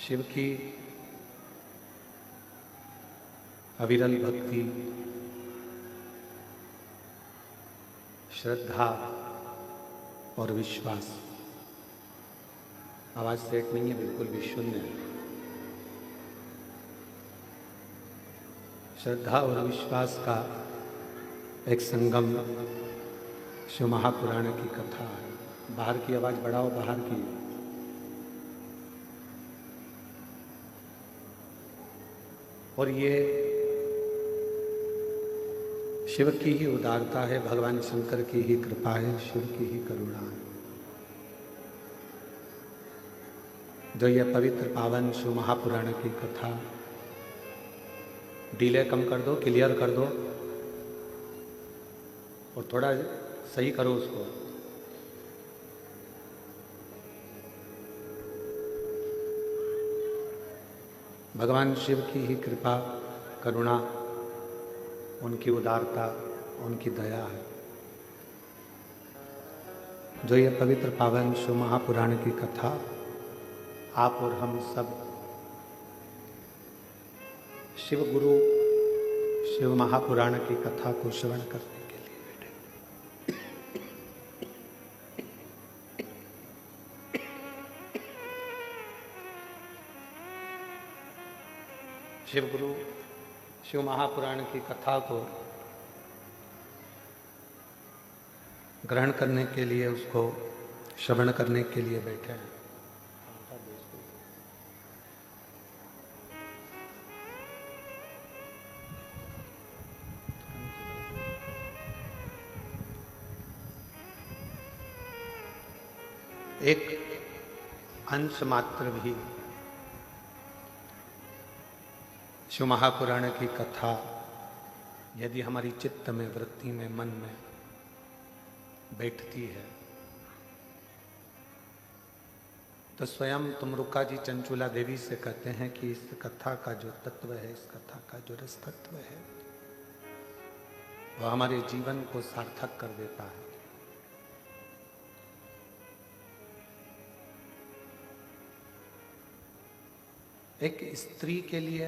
शिव की अविरल भक्ति, श्रद्धा और विश्वास। आवाज सेट नहीं है, बिल्कुल भी शून्य है। श्रद्धा और विश्वास का एक संगम शिव महापुराण की कथा है। बाहर की आवाज बढ़ाओ, बाहर की। और ये शिव की ही उदारता है, भगवान शंकर की ही कृपा है, शिव की ही करुणा है, जो ये पवित्र पावन शिव महापुराण की कथा। डिले कम कर दो, क्लियर कर दो और थोड़ा सही करो उसको। भगवान शिव की ही कृपा, करुणा, उनकी उदारता, उनकी दया है, जो ये पवित्र पावन शिव महापुराण की कथा आप और हम सब शिव गुरु शिव महापुराण की कथा को श्रवण करने के लिए बैठे। शिव गुरु शिव महापुराण की कथा को ग्रहण करने के लिए, उसको श्रवण करने के लिए बैठे हैं। एक अंश मात्र भी शिव महापुराण की कथा यदि हमारी चित्त में, वृत्ति में, मन में बैठती है तो स्वयं तुमरुका जी चंचुला देवी से कहते हैं कि इस कथा का जो तत्व है, इस कथा का जो रस तत्व है, वह हमारे जीवन को सार्थक कर देता है। एक स्त्री के लिए,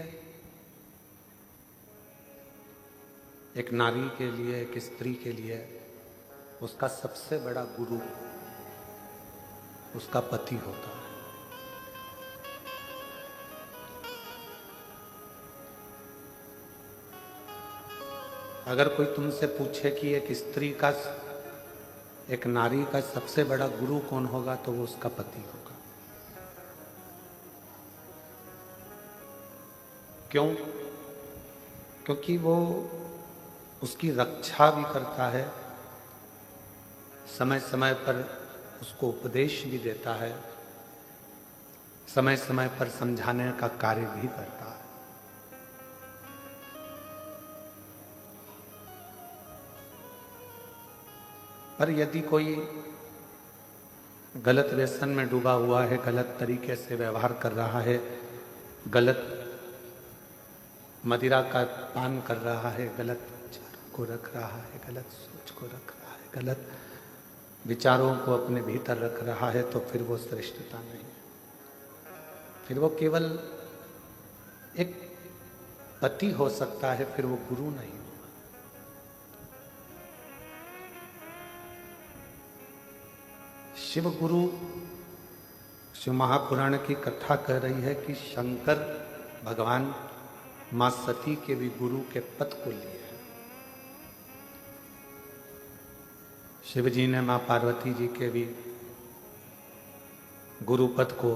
एक नारी के लिए, एक स्त्री के लिए उसका सबसे बड़ा गुरु उसका पति होता है। अगर कोई तुमसे पूछे कि एक स्त्री का, एक नारी का सबसे बड़ा गुरु कौन होगा, तो वो उसका पति होगा। क्यों? क्योंकि वो उसकी रक्षा भी करता है, समय समय पर उसको उपदेश भी देता है, समय समय पर समझाने का कार्य भी करता है। पर यदि कोई गलत व्यसन में डूबा हुआ है, गलत तरीके से व्यवहार कर रहा है, गलत मदिरा का पान कर रहा है, गलत विचारों को रख रहा है, गलत सोच को रख रहा है, गलत विचारों को अपने भीतर रख रहा है, तो फिर वो श्रेष्ठता नहीं है। फिर वो केवल एक पति हो सकता है, फिर वो गुरु नहीं होगा। शिव गुरु शिव महापुराण की कथा कह रही है कि शंकर भगवान मां सती के भी गुरु के पद को लिए है। शिव जी ने मां पार्वती जी के भी गुरु पद को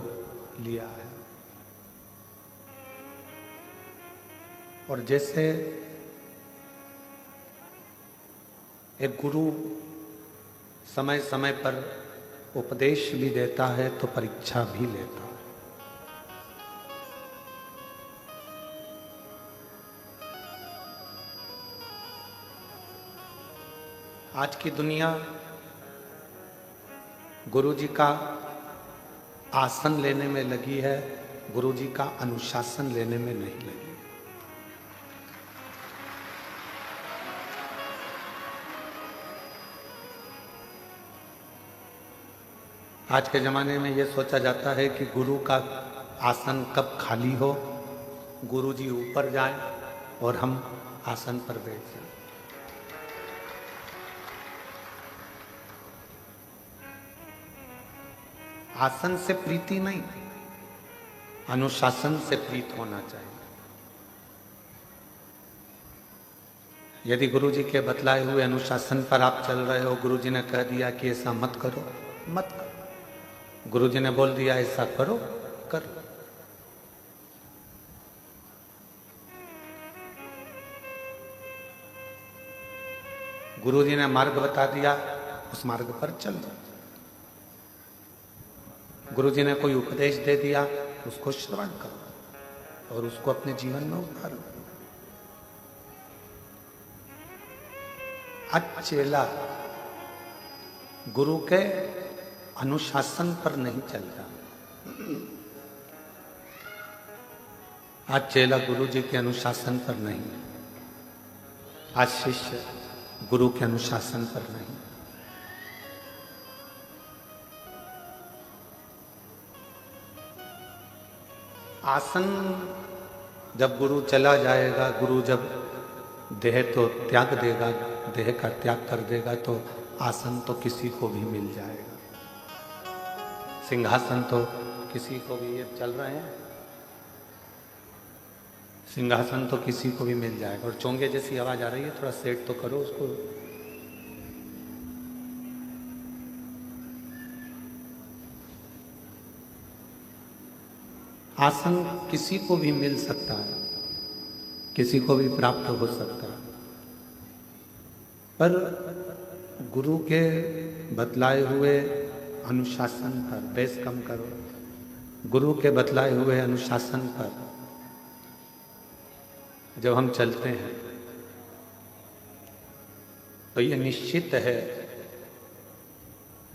लिया है। और जैसे एक गुरु समय समय पर उपदेश भी देता है, तो परीक्षा भी लेता है। आज की दुनिया गुरु जी का आसन लेने में लगी है, गुरु जी का अनुशासन लेने में नहीं लगी। आज के जमाने में यह सोचा जाता है कि गुरु का आसन कब खाली हो, गुरुजी ऊपर जाएं और हम आसन पर बैठ जाएं। आसन से प्रीति नहीं, अनुशासन से प्रीत होना चाहिए। यदि गुरुजी के बतलाए हुए अनुशासन पर आप चल रहे हो, गुरुजी ने कह दिया कि ऐसा मत करो, मत करो। गुरुजी ने बोल दिया ऐसा करो, करो। गुरुजी ने मार्ग बता दिया, उस मार्ग पर चलो। गुरुजी ने कोई उपदेश दे दिया, उसको श्रवण करो और उसको अपने जीवन में उतारो। आज चेला गुरु के अनुशासन पर नहीं चलता। आज चेला गुरु जी के अनुशासन पर नहीं, आज शिष्य गुरु के अनुशासन पर नहीं। आसन जब गुरु चला जाएगा, गुरु जब देह तो त्याग देगा, देह का त्याग कर देगा, तो आसन तो किसी को भी मिल जाएगा। सिंहासन तो किसी को भी, ये चल रहे हैं, सिंहासन तो किसी को भी मिल जाएगा। और चोंगे जैसी आवाज आ रही है, थोड़ा सेट तो करो उसको। आसन किसी को भी मिल सकता है, किसी को भी प्राप्त हो सकता है, पर गुरु के बतलाए हुए अनुशासन पर, बेस कम करो, गुरु के बतलाए हुए अनुशासन पर जब हम चलते हैं तो ये निश्चित है,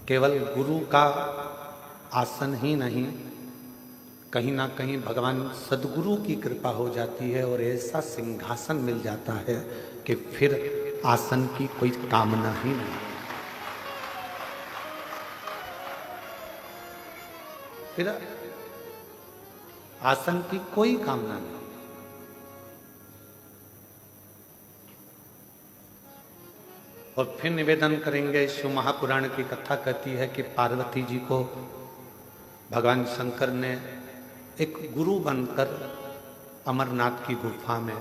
केवल गुरु का आसन ही नहीं, कहीं ना कहीं भगवान सदगुरु की कृपा हो जाती है और ऐसा सिंहासन मिल जाता है कि फिर आसन की कोई कामना ही नहीं। फिर आसन की कोई कामना नहीं। और फिर निवेदन करेंगे, शिव महापुराण की कथा कहती है कि पार्वती जी को भगवान शंकर ने एक गुरु बनकर अमरनाथ की गुफा में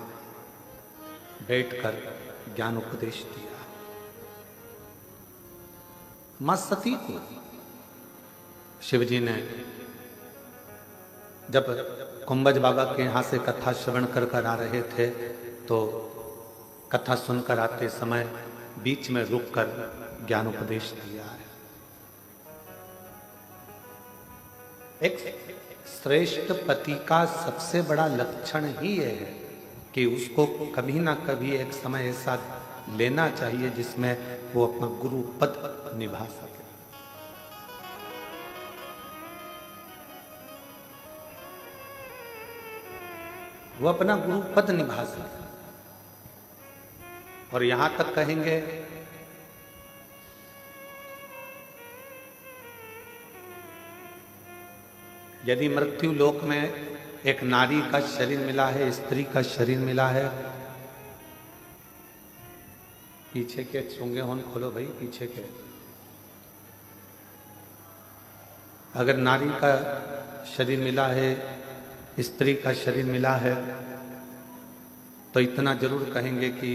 बैठकर ज्ञान उपदेश दिया। मां सती को शिवजी ने जब कुंभज बाबा के यहां से कथा श्रवण कर आ रहे थे, तो कथा सुनकर आते समय बीच में रुककर ज्ञान उपदेश दिया है। एक श्रेष्ठ पति का सबसे बड़ा लक्षण ही यह है कि उसको कभी ना कभी एक समय ऐसा लेना चाहिए जिसमें वो अपना गुरु पद निभा सके। वो अपना गुरु पद निभा सके। और यहां तक कहेंगे, यदि मृत्यु लोक में एक नारी का शरीर मिला है, स्त्री का शरीर मिला है, पीछे के चुंगे होन खोलो भाई, पीछे के, अगर नारी का शरीर मिला है, स्त्री का शरीर मिला है, तो इतना जरूर कहेंगे कि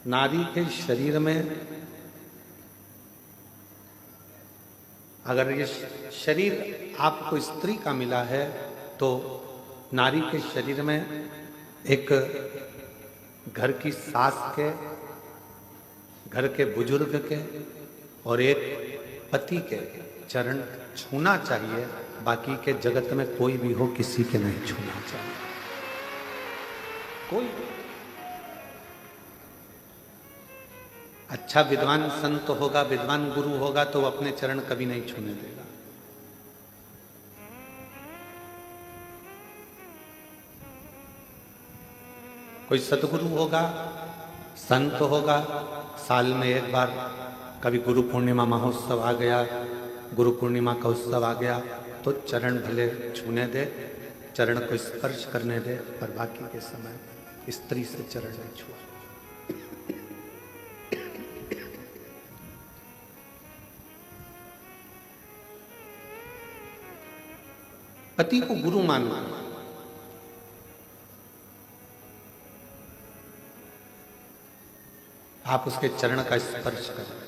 नारी के शरीर में अगर ये शरीर आपको स्त्री का मिला है, तो नारी के शरीर में एक घर की सास के, घर के बुजुर्ग के और एक पति के चरण छूना चाहिए। बाकी के जगत में कोई भी हो, किसी के नहीं छूना चाहिए। कोई अच्छा विद्वान संत होगा, विद्वान गुरु होगा, तो अपने चरण कभी नहीं छूने देगा। कोई सतगुरु होगा, संत होगा, साल में एक बार कभी गुरु पूर्णिमा महोत्सव आ गया, गुरु पूर्णिमा का उत्सव आ गया, तो चरण भले छूने दे, चरण को स्पर्श करने दे, पर बाकी के समय स्त्री से चरण नहीं छुआ। पति को गुरु मानना, आप उसके चरण का स्पर्श करें।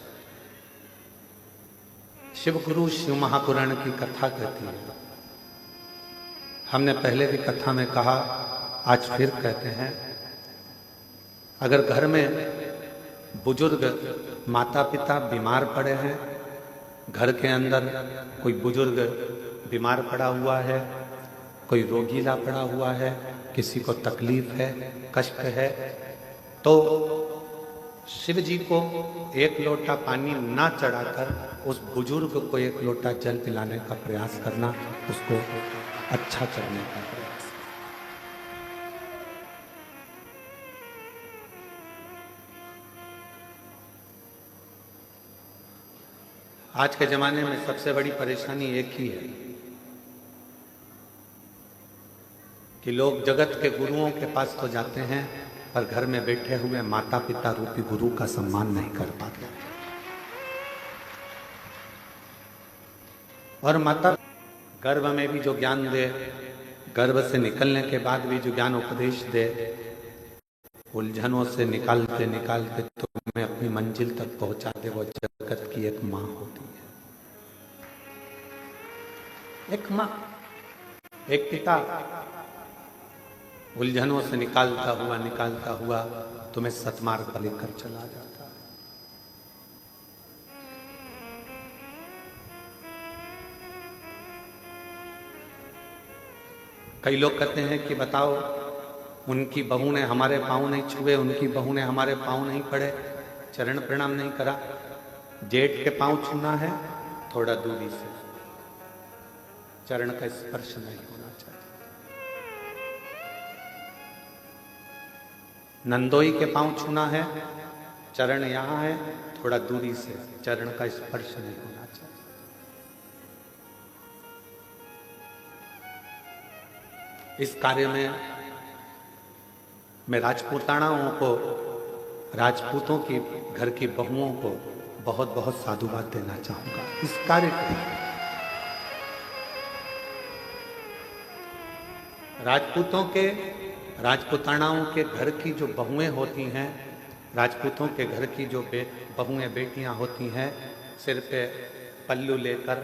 शिव गुरु शिव महापुराण की कथा कहती है। हमने पहले भी कथा में कहा, आज फिर कहते हैं, अगर घर में बुजुर्ग माता पिता बीमार पड़े हैं, घर के अंदर कोई बुजुर्ग बीमार पड़ा हुआ है, कोई रोगीला पड़ा हुआ है, किसी को तकलीफ है, कष्ट है, तो शिव जी को एक लोटा पानी ना चढ़ाकर उस बुजुर्ग को एक लोटा जल पिलाने का प्रयास करना, उसको अच्छा करने का प्रयास। आज के जमाने में सबसे बड़ी परेशानी एक ही है कि लोग जगत के गुरुओं के पास तो जाते हैं, पर घर में बैठे हुए माता पिता रूपी गुरु का सम्मान नहीं कर पाते। और माता गर्भ में भी जो ज्ञान दे, गर्भ से निकलने के बाद भी जो ज्ञान उपदेश दे, उलझनों से निकालते निकालते तुम्हें अपनी मंजिल तक पहुंचा दे, वो जगत की एक माँ होती है। एक माँ, एक पिता उलझनों से निकालता हुआ तुम्हें सतमार्ग पर लेकर चला जाता है। कई लोग कहते हैं कि बताओ, उनकी बहू ने हमारे पांव नहीं छुए, उनकी बहू ने हमारे पांव नहीं पड़े, चरण प्रणाम नहीं करा। जेठ के पांव छूना है, थोड़ा दूरी से, चरण का स्पर्श नहीं होना चाहिए। नंदोई के पांव छूना है, चरण यहां है, थोड़ा दूरी से, चरण का स्पर्श नहीं होना चाहिए। इस कार्य में मैं राजपूतानाओं को, राजपूतों की घर की बहुओं को बहुत बहुत साधुवाद देना चाहूंगा। इस कार्य को राजपूतानाओं के घर की जो बहुएं होती हैं, राजपूतों के घर की जो बहुएं बेटियां होती हैं, सिर पे पल्लू लेकर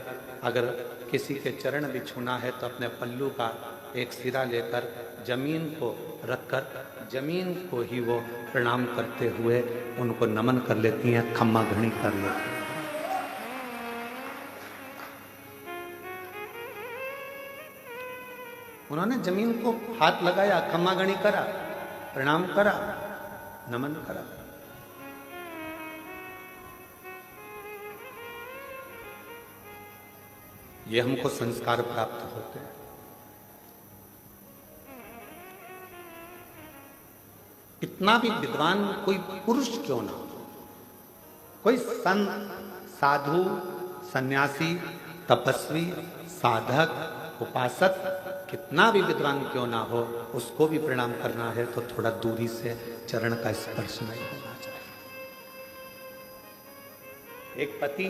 अगर किसी के चरण भी छूना है तो अपने पल्लू का एक सिरा लेकर जमीन को रखकर जमीन को ही वो प्रणाम करते हुए उनको नमन कर लेती हैं, खम्मा घड़ी कर लेती हैं। उन्होंने जमीन को हाथ लगाया, खम्मा घड़ी करा, प्रणाम करा, नमन करा। ये हमको संस्कार प्राप्त होते हैं। कितना भी विद्वान कोई पुरुष क्यों ना हो, कोई संत, साधु, सन्यासी, तपस्वी, साधक, उपासक, कितना भी विद्वान क्यों ना हो, उसको भी प्रणाम करना है तो थोड़ा दूरी से, चरण का स्पर्श नहीं होना चाहिए। एक पति,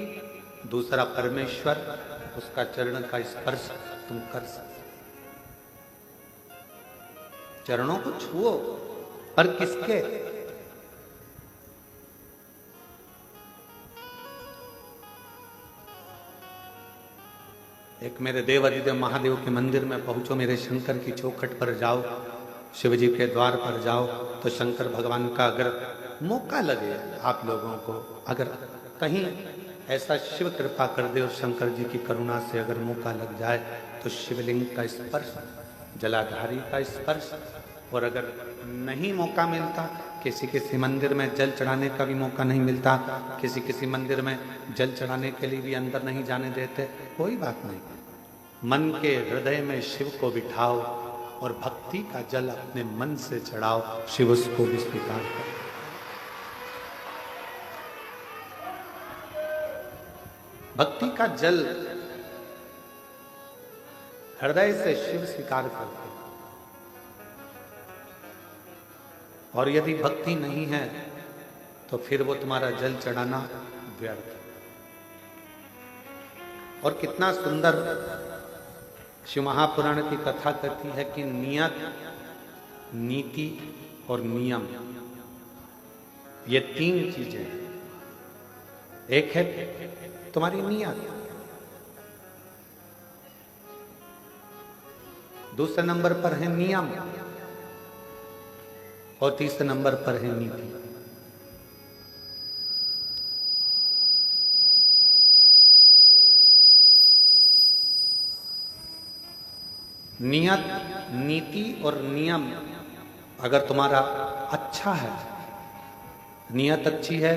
दूसरा परमेश्वर, उसका चरण का स्पर्श तुम कर सकते। चरणों को छुओ, पर किसके? एक मेरे देव अधिदेव महादेव के मंदिर में पहुंचो, मेरे शंकर की चौखट पर जाओ, शिव जी के द्वार पर जाओ, तो शंकर भगवान का अगर मौका लगे आप लोगों को, अगर कहीं ऐसा शिव कृपा कर दे और शंकर जी की करुणा से अगर मौका लग जाए तो शिवलिंग का स्पर्श, जलाधारी का स्पर्श, और अगर नहीं मौका मिलता, किसी मंदिर में जल चढ़ाने का भी मौका नहीं मिलता, किसी मंदिर में जल चढ़ाने के लिए भी अंदर नहीं जाने देते, कोई बात नहीं, मन के हृदय में शिव को बिठाओ और भक्ति का जल अपने मन से चढ़ाओ, शिव उसको भी स्वीकार करे। भक्ति का जल हृदय से शिव स्वीकार करते हैं। और यदि भक्ति नहीं है तो फिर वो तुम्हारा जल चढ़ाना व्यर्थ है। और कितना सुंदर शिव महापुराण की कथा कहती है कि नियत, नीति और नियम, ये तीन चीजें हैं। एक है तुम्हारी नियत, दूसरे नंबर पर है नियम, और तीसरे नंबर पर है नीति। नियत, नीति और नियम अगर तुम्हारा अच्छा है, नियत अच्छी है,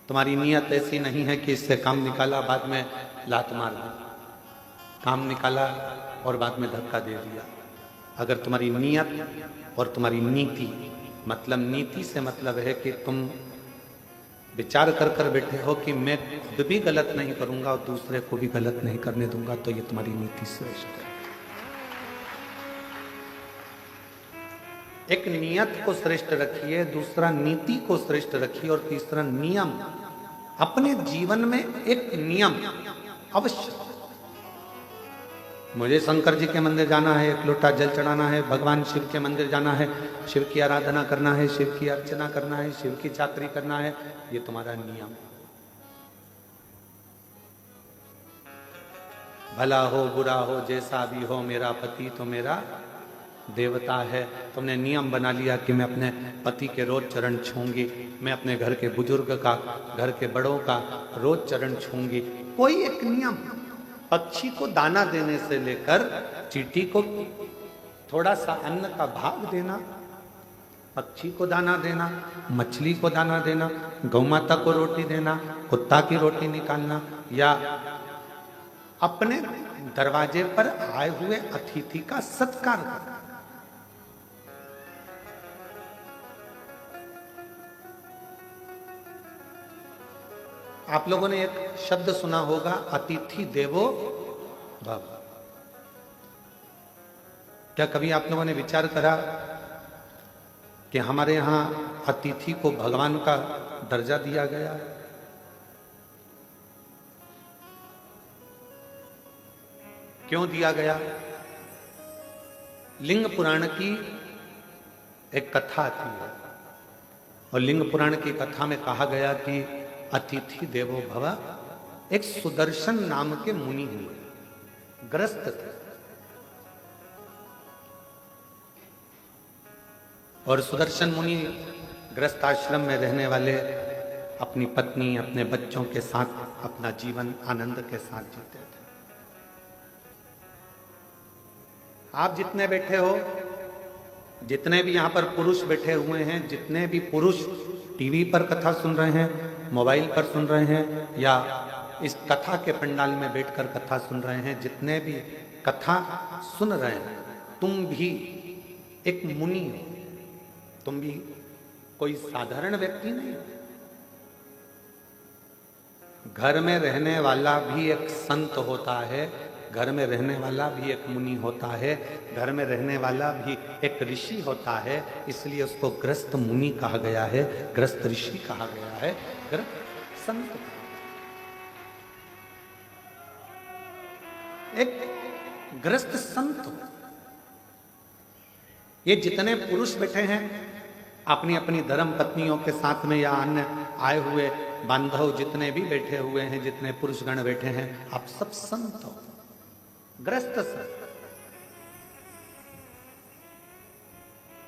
तुम्हारी नियत ऐसी नहीं है कि इससे काम निकाला बाद में लात मार दी, काम निकाला और बाद में धक्का दे दिया। अगर तुम्हारी नियत और तुम्हारी नीति, मतलब नीति से मतलब है कि तुम विचार कर कर बैठे हो कि मैं खुद भी गलत नहीं करूंगा और दूसरे को भी गलत नहीं करने दूंगा, तो ये तुम्हारी नीति श्रेष्ठ है। एक नियत को श्रेष्ठ रखिए, दूसरा नीति को श्रेष्ठ रखिए, और तीसरा नियम। अपने जीवन में एक नियम अवश्य, मुझे शंकर जी के मंदिर जाना है, एक लोटा जल चढ़ाना है, भगवान शिव के मंदिर जाना है, शिव की आराधना करना है, शिव की अर्चना करना है, शिव की चाकरी करना है, ये तुम्हारा नियम। भला हो बुरा हो जैसा भी हो, मेरा पति तो मेरा देवता है। तुमने नियम बना लिया कि मैं अपने पति के रोज चरण छूंगी, मैं अपने घर के बुजुर्ग का, घर के बड़ों का रोज चरण छूंगी। कोई एक नियम, पक्षी को दाना देने से लेकर चींटी को थोड़ा सा अन्न का भाग देना, पक्षी को दाना देना, मछली को दाना देना, गौ माता को रोटी देना, कुत्ता की रोटी निकालना, या अपने दरवाजे पर आए हुए अतिथि का सत्कार करना। आप लोगों ने एक शब्द सुना होगा, अतिथि देवो भव। क्या कभी आप लोगों ने विचार करा कि हमारे यहां अतिथि को भगवान का दर्जा दिया गया है? क्यों दिया गया? लिंग पुराण की एक कथा आती है, और लिंग पुराण की कथा में कहा गया कि अतिथि देवो भव। एक सुदर्शन नाम के मुनि हुए, ग्रस्त थे, और सुदर्शन मुनि ग्रस्त आश्रम में रहने वाले अपनी पत्नी, अपने बच्चों के साथ अपना जीवन आनंद के साथ जीते थे। आप जितने बैठे हो, जितने भी यहां पर पुरुष बैठे हुए हैं, जितने भी पुरुष टीवी पर कथा सुन रहे हैं, मोबाइल पर सुन रहे हैं, या इस कथा के पंडाल में बैठकर कथा सुन रहे हैं, जितने भी कथा सुन रहे हैं, तुम भी एक मुनि हो, तुम भी कोई साधारण व्यक्ति नहीं हो। घर में रहने वाला भी एक संत होता है, घर में रहने वाला भी एक मुनि होता है, घर में रहने वाला भी एक ऋषि होता है, इसलिए उसको ग्रस्त मुनि कहा गया है, ग्रस्त ऋषि कहा गया है, ग्रस्त संत। एक ग्रस्त संत। ये जितने पुरुष बैठे हैं अपनी अपनी धर्म पत्नियों के साथ में, या अन्य आए हुए बांधव जितने भी बैठे हुए हैं, जितने पुरुषगण बैठे हैं, आप सब संत हो, ग्रस्त संत,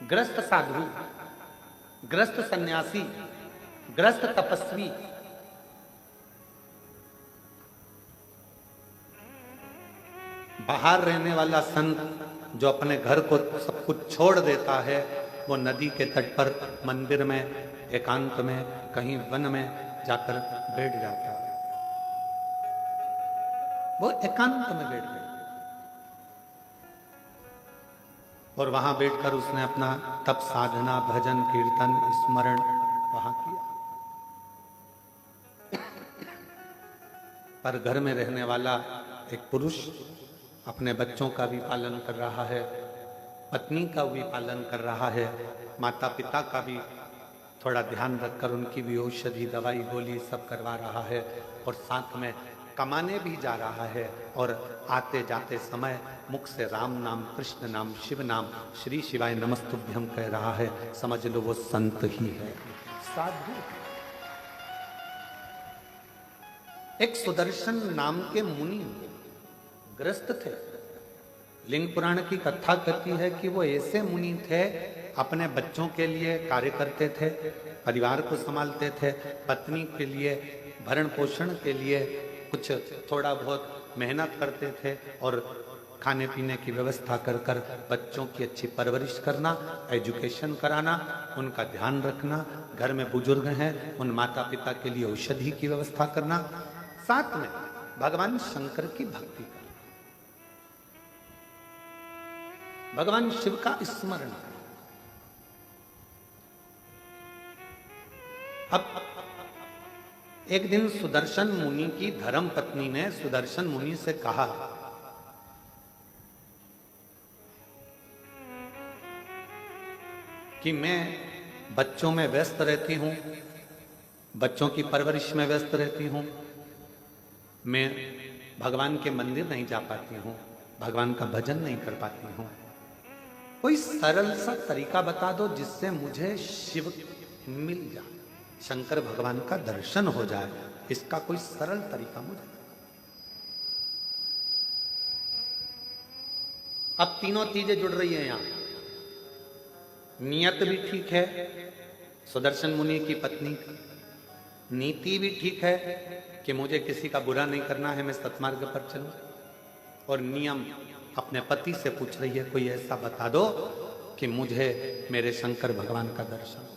ग्रस्त साधु, ग्रस्त सन्यासी, ग्रस्त तपस्वी। बाहर रहने वाला संत जो अपने घर को सब कुछ छोड़ देता है, वो नदी के तट पर, मंदिर में, एकांत में, कहीं वन में जाकर बैठ जाता है। वो एकांत में बैठ गया और वहां बैठकर उसने अपना तप, साधना, भजन, कीर्तन, स्मरण वहां किया। पर घर में रहने वाला एक पुरुष अपने बच्चों का भी पालन कर रहा है, पत्नी का भी पालन कर रहा है, माता पिता का भी थोड़ा ध्यान रखकर उनकी भी औषधि दवाई गोली सब करवा रहा है, और साथ में कमाने भी जा रहा है, और आते जाते समय मुख से राम नाम, कृष्ण नाम, शिव नाम, श्री शिवाय नमस्तुभ्यम कह रहा है। समझ लो वो संत ही है, साधु। एक सुदर्शन नाम के मुनि ग्रस्त थे। लिंग पुराण की कथा कहती है कि वो ऐसे मुनि थे, अपने बच्चों के लिए कार्य करते थे, परिवार को संभालते थे, पत्नी के लिए भरण पोषण के लिए कुछ थोड़ा बहुत मेहनत करते थे, और खाने पीने की व्यवस्था कर कर बच्चों की अच्छी परवरिश करना, एजुकेशन कराना, उनका ध्यान रखना, घर में बुजुर्ग हैं उन माता पिता के लिए औषधि की व्यवस्था करना, साथ में भगवान शंकर की भक्ति करना, भगवान शिव का स्मरण करना। अब एक दिन सुदर्शन मुनि की धर्म पत्नी ने सुदर्शन मुनि से कहा कि मैं बच्चों में व्यस्त रहती हूं, बच्चों की परवरिश में व्यस्त रहती हूं, मैं भगवान के मंदिर नहीं जा पाती हूं, भगवान का भजन नहीं कर पाती हूं, कोई सरल सा तरीका बता दो जिससे मुझे शिव मिल जाए, शंकर भगवान का दर्शन हो जाए, इसका कोई सरल तरीका मुझे। अब तीनों चीजें जुड़ रही है यहां। नियत भी ठीक है सुदर्शन मुनि की पत्नी की, नीति भी ठीक है कि मुझे किसी का बुरा नहीं करना है, मैं सतमार्ग पर चलूं, और नियम अपने पति से पूछ रही है कोई ऐसा बता दो कि मुझे मेरे शंकर भगवान का दर्शन,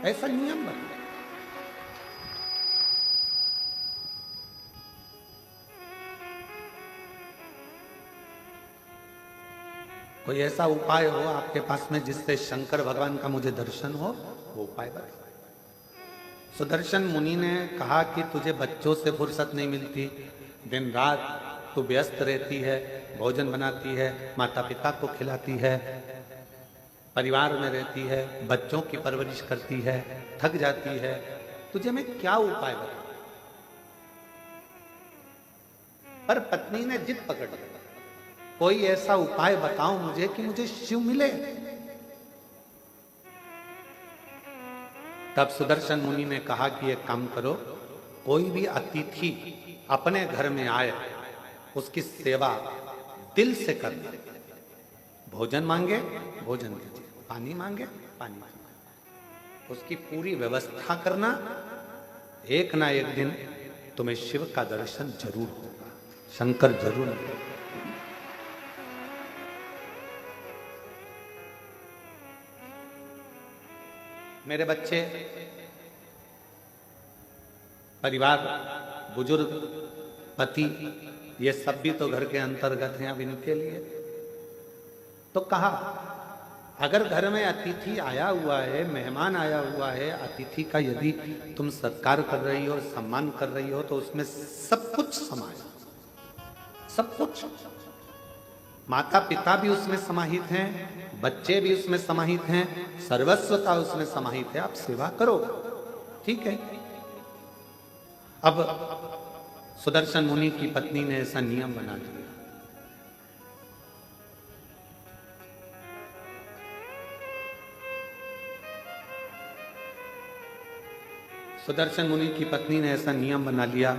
ऐसा नियम बता। कोई ऐसा उपाय हो आपके पास में जिससे शंकर भगवान का मुझे दर्शन हो, वो उपाय बता। सुदर्शन मुनि ने कहा कि तुझे बच्चों से फुर्सत नहीं मिलती, दिन रात तू व्यस्त रहती है, भोजन बनाती है, माता पिता को खिलाती है, परिवार में रहती है, बच्चों की परवरिश करती है, थक जाती है, तुझे मैं क्या उपाय बताऊं। पर पत्नी ने जिद पकड़ ली, कोई ऐसा उपाय बताओ मुझे कि मुझे शिव मिले। तब सुदर्शन मुनि ने कहा कि एक काम करो, कोई भी अतिथि अपने घर में आए उसकी सेवा दिल से करना, भोजन मांगे भोजन दीजिए, पानी मांगे पानी मांगे, उसकी पूरी व्यवस्था करना, एक ना एक दिन तुम्हें शिव का दर्शन जरूर होगा, शंकर जरूर होगा। मेरे बच्चे, परिवार, बुजुर्ग, पति, ये सब भी तो घर के अंतर्गत हैं। अब इनके लिए तो कहा, अगर घर में अतिथि आया हुआ है, मेहमान आया हुआ है, अतिथि का यदि तुम सत्कार कर रही हो, सम्मान कर रही हो, तो उसमें सब कुछ समाया, सब कुछ। माता पिता भी उसमें समाहित हैं, बच्चे भी उसमें समाहित हैं, सर्वस्वता उसमें समाहित है, आप सेवा करो, ठीक है। अब सुदर्शन मुनि की पत्नी ने ऐसा नियम बना दिया। सुदर्शन मुनि की पत्नी ने ऐसा नियम बना लिया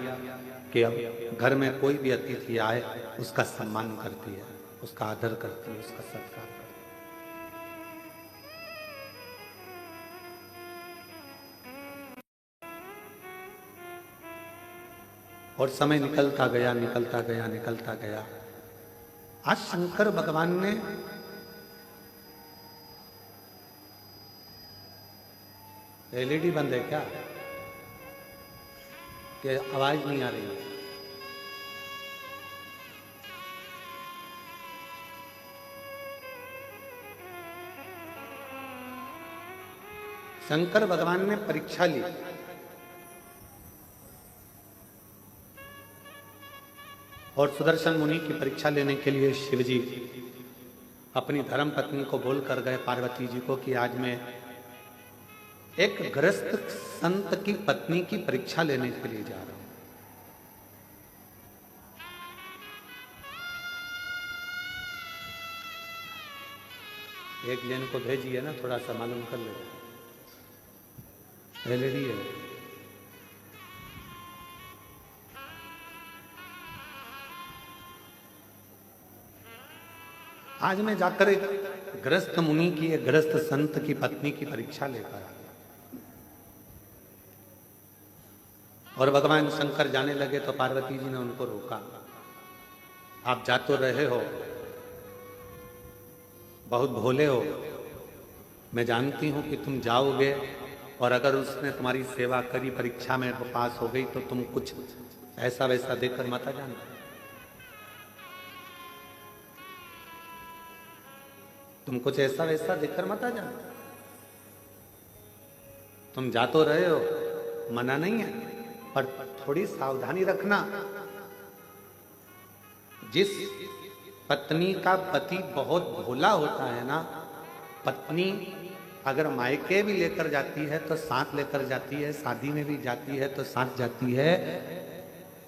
कि अब घर में कोई भी अतिथि आए उसका सम्मान करती है, उसका आदर करती है, उसका सत्कार करती है। और समय निकलता गया, निकलता गया, निकलता गया। आज शंकर भगवान ने एलईडी बंद है क्या कि आवाज नहीं आ रही है? शंकर भगवान ने परीक्षा ली। और सुदर्शन मुनि की परीक्षा लेने के लिए शिव जी अपनी धर्म पत्नी को बोल कर गए पार्वती जी को कि आज मैं एक गृहस्थ संत की पत्नी की परीक्षा लेने के लिए जा रहा हूं। एक जन को भेजिए ना, थोड़ा सा मालूम कर ले, पहले भी है। आज मैं जाकर एक गृहस्थ मुनि की, एक गृहस्थ संत की पत्नी की परीक्षा लेकर आ गया। और भगवान शंकर जाने लगे तो पार्वती जी ने उनको रोका। आप जा तो रहे हो, बहुत भोले हो, मैं जानती हूं कि तुम जाओगे और अगर उसने तुम्हारी सेवा करी, परीक्षा में पास हो गई तो तुम कुछ ऐसा वैसा देकर मत आ जाना। तुम कुछ ऐसा वैसा देकर मत आ जाना। तुम जा तो रहे हो, मना नहीं है, पर थोड़ी सावधानी रखना। जिस पत्नी का पति बहुत भोला होता है ना, पत्नी अगर मायके भी लेकर जाती है तो साथ लेकर जाती है, शादी में भी जाती है तो साथ जाती है।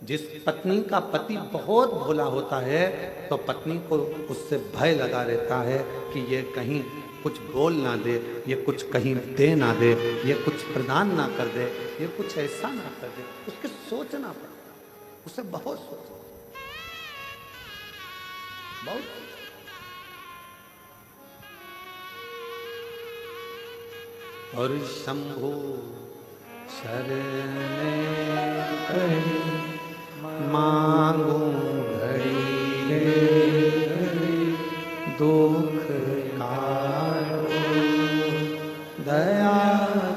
जिस पत्नी का पति बहुत भोला होता है तो पत्नी को उससे भय लगा रहता है कि ये कहीं कुछ बोल ना दे, ये कुछ कहीं दे ना दे, ये कुछ प्रदान ना कर दे, ये कुछ ऐसा ना कर दे। उसके सोचना पड़ता, उसे बहुत सोचना, बहुत। और शंभु शरणे मांगू घड़ी रे दुख काटो, दया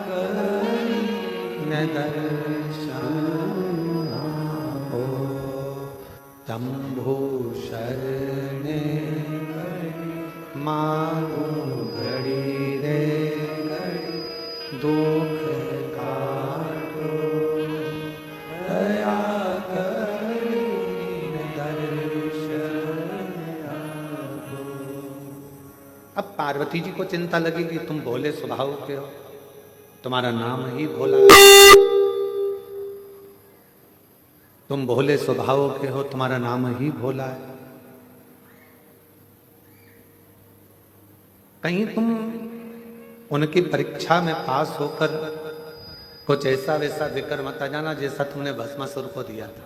करी न दर्शन हो। शंभु शरणे मांगू घड़ी रे दुख काटो, दया करी दर्शन हो। अब पार्वती जी को चिंता लगी कि तुम भोले स्वभाव के हो, तुम्हारा नाम ही भोला है। तुम भोले स्वभाव के हो, तुम्हारा नाम ही भोला है। कहीं तुम उनकी परीक्षा में पास होकर कुछ ऐसा वैसा देकर मत आ जाना जैसा तुमने भस्मासुर को दिया था।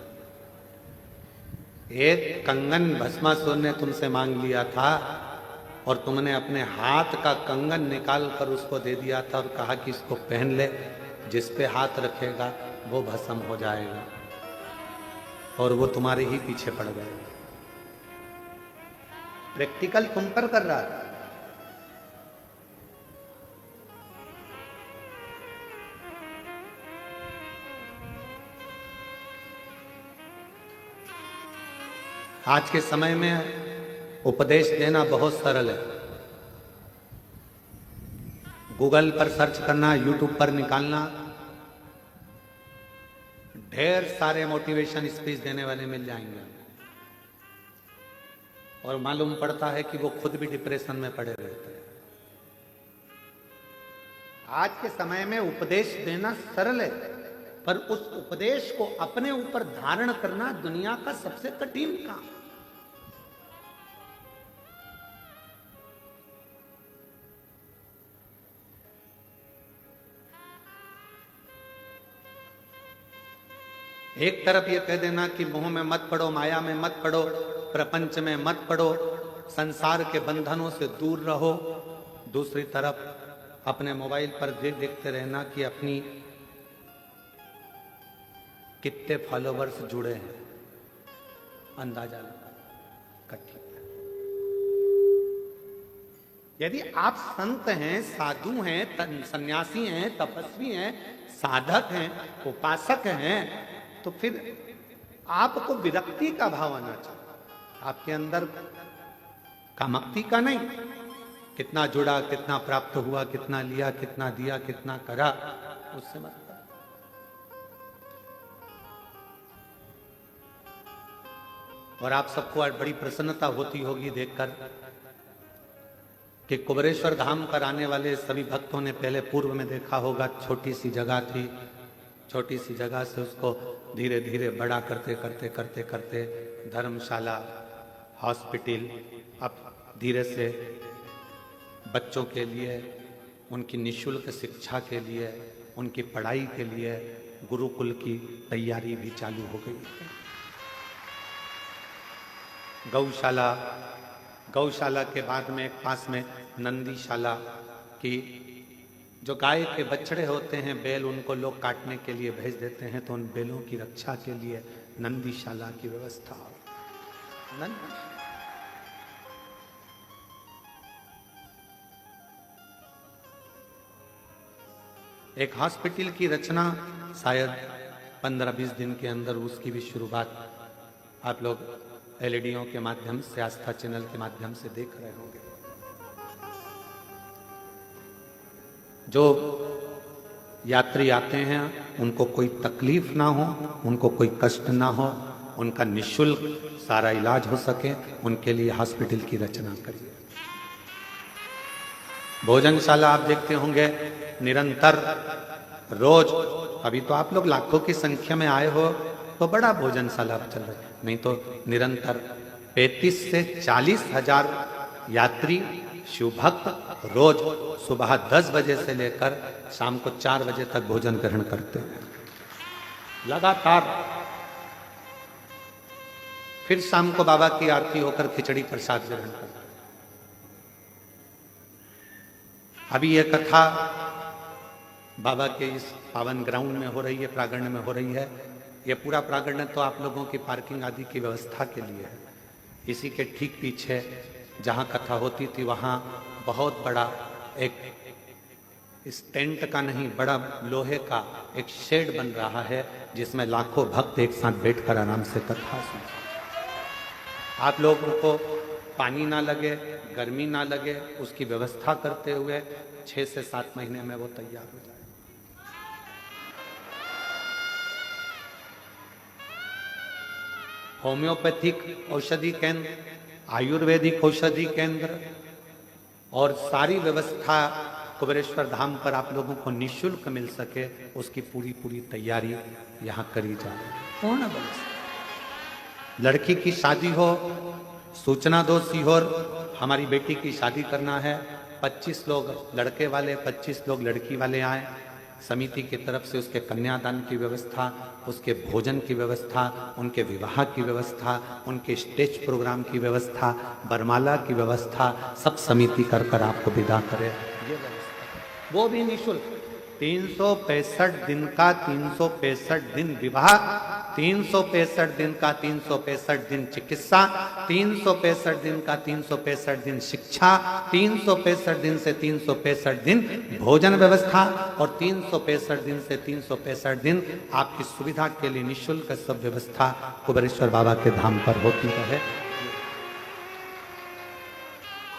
एक कंगन भस्मासुर ने तुमसे मांग लिया था और तुमने अपने हाथ का कंगन निकाल कर उसको दे दिया था और कहा कि इसको पहन ले, जिस पे हाथ रखेगा वो भस्म हो जाएगा। और वो तुम्हारे ही पीछे पड़ गए। प्रैक्टिकल तुम पर कर रहा था। आज के समय में उपदेश देना बहुत सरल है। गूगल पर सर्च करना, यूट्यूब पर निकालना, ढेर सारे मोटिवेशन स्पीच देने वाले मिल जाएंगे। और मालूम पड़ता है कि वो खुद भी डिप्रेशन में पड़े रहते हैं। आज के समय में उपदेश देना सरल है, पर उस उपदेश को अपने ऊपर धारण करना दुनिया का सबसे कठिन काम। एक तरफ ये कह देना कि मोह में मत पड़ो, माया में मत पड़ो, प्रपंच में मत पड़ो, संसार के बंधनों से दूर रहो। दूसरी तरफ अपने मोबाइल पर देखते रहना कि अपनी कितने फॉलोवर्स जुड़े हैं, अंदाजा लगा कठिन। यदि आप संत हैं, साधु हैं, सन्यासी हैं, तपस्वी हैं, साधक हैं, उपासक हैं, तो फिर आपको विरक्ति का भाव आना चाहिए। आपके अंदर कामक्ति का नहीं। कितना जुड़ा, कितना प्राप्त हुआ, कितना लिया, कितना दिया, कितना करा, उससे मत। और आप सबको आज बड़ी प्रसन्नता होती होगी देखकर कि कुबेरेश्वर धाम पर आने वाले सभी भक्तों ने पहले पूर्व में देखा होगा, छोटी सी जगह थी, छोटी सी जगह से उसको धीरे धीरे बड़ा करते करते करते करते धर्मशाला, हॉस्पिटल, अब धीरे से बच्चों के लिए, उनकी निःशुल्क शिक्षा के लिए, उनकी पढ़ाई के लिए गुरुकुल की तैयारी भी चालू हो गई है। गौशाला के बाद में पास में नंदीशाला की, जो गाय के बछड़े होते हैं, बैल, उनको लोग काटने के लिए भेज देते हैं, तो उन बैलों की रक्षा के लिए नंदीशाला की व्यवस्था। एक हॉस्पिटल की रचना शायद 15-20 दिन के अंदर उसकी भी शुरुआत आप लोग एलईडीओं के माध्यम से, आस्था चैनल के माध्यम से देख रहे होंगे। जो यात्री आते हैं उनको कोई तकलीफ ना हो, उनको कोई कष्ट ना हो, उनका निःशुल्क सारा इलाज हो सके, उनके लिए हॉस्पिटल की रचना करिए। भोजनशाला आप देखते होंगे निरंतर रोज, अभी तो आप लोग लाखों की संख्या में आए हो तो बड़ा भोजनशाला चल रहा है, नहीं तो निरंतर 35 से 40 हजार यात्री शिव भक्त रोज सुबह 10 बजे से लेकर शाम को 4 बजे तक भोजन ग्रहण करते हैं लगातार। फिर शाम को बाबा की आरती होकर खिचड़ी प्रसाद ग्रहण करते हैं। अभी यह कथा बाबा के इस पावन ग्राउंड में हो रही है, प्रांगण में हो रही है। यह पूरा प्रांगण तो आप लोगों की पार्किंग आदि की व्यवस्था के लिए है। इसी के ठीक पीछे जहां कथा होती थी वहां बहुत बड़ा एक इस टेंट का नहीं, बड़ा लोहे का एक शेड बन रहा है जिसमें लाखों भक्त एक साथ बैठकर आराम से कथा सुनते। आप लोगों को पानी ना लगे, गर्मी ना लगे, उसकी व्यवस्था करते हुए 6 से 7 महीने में वो तैयार हो जाए। होम्योपैथिक औषधि केंद्र, आयुर्वेदिक औषधि केंद्र और सारी व्यवस्था कुबेरेश्वर धाम पर आप लोगों को निःशुल्क मिल सके, उसकी पूरी पूरी तैयारी यहाँ करी जाए। पूर्ण व्यवस्था। लड़की की शादी हो, सूचना दो सीहोर, हमारी बेटी की शादी करना है, 25 लोग लड़के वाले, 25 लोग लड़की वाले आए। समिति की तरफ से उसके कन्यादान की व्यवस्था, उसके भोजन की व्यवस्था, उनके विवाह की व्यवस्था, उनके स्टेज प्रोग्राम की व्यवस्था, बरमाला की व्यवस्था, सब समिति कर कर आपको विदा करे। ये व्यवस्था वो भी निःशुल्क। 365 दिन का 365 दिन विवाह, 365 दिन का 365 दिन चिकित्सा, 365 दिन का 365 दिन शिक्षा, 365 दिन से 365 दिन भोजन व्यवस्था और 365 दिन से 365 दिन आपकी सुविधा के लिए निःशुल्क सब व्यवस्था कुबेरेश्वर बाबा के धाम पर होती रहे।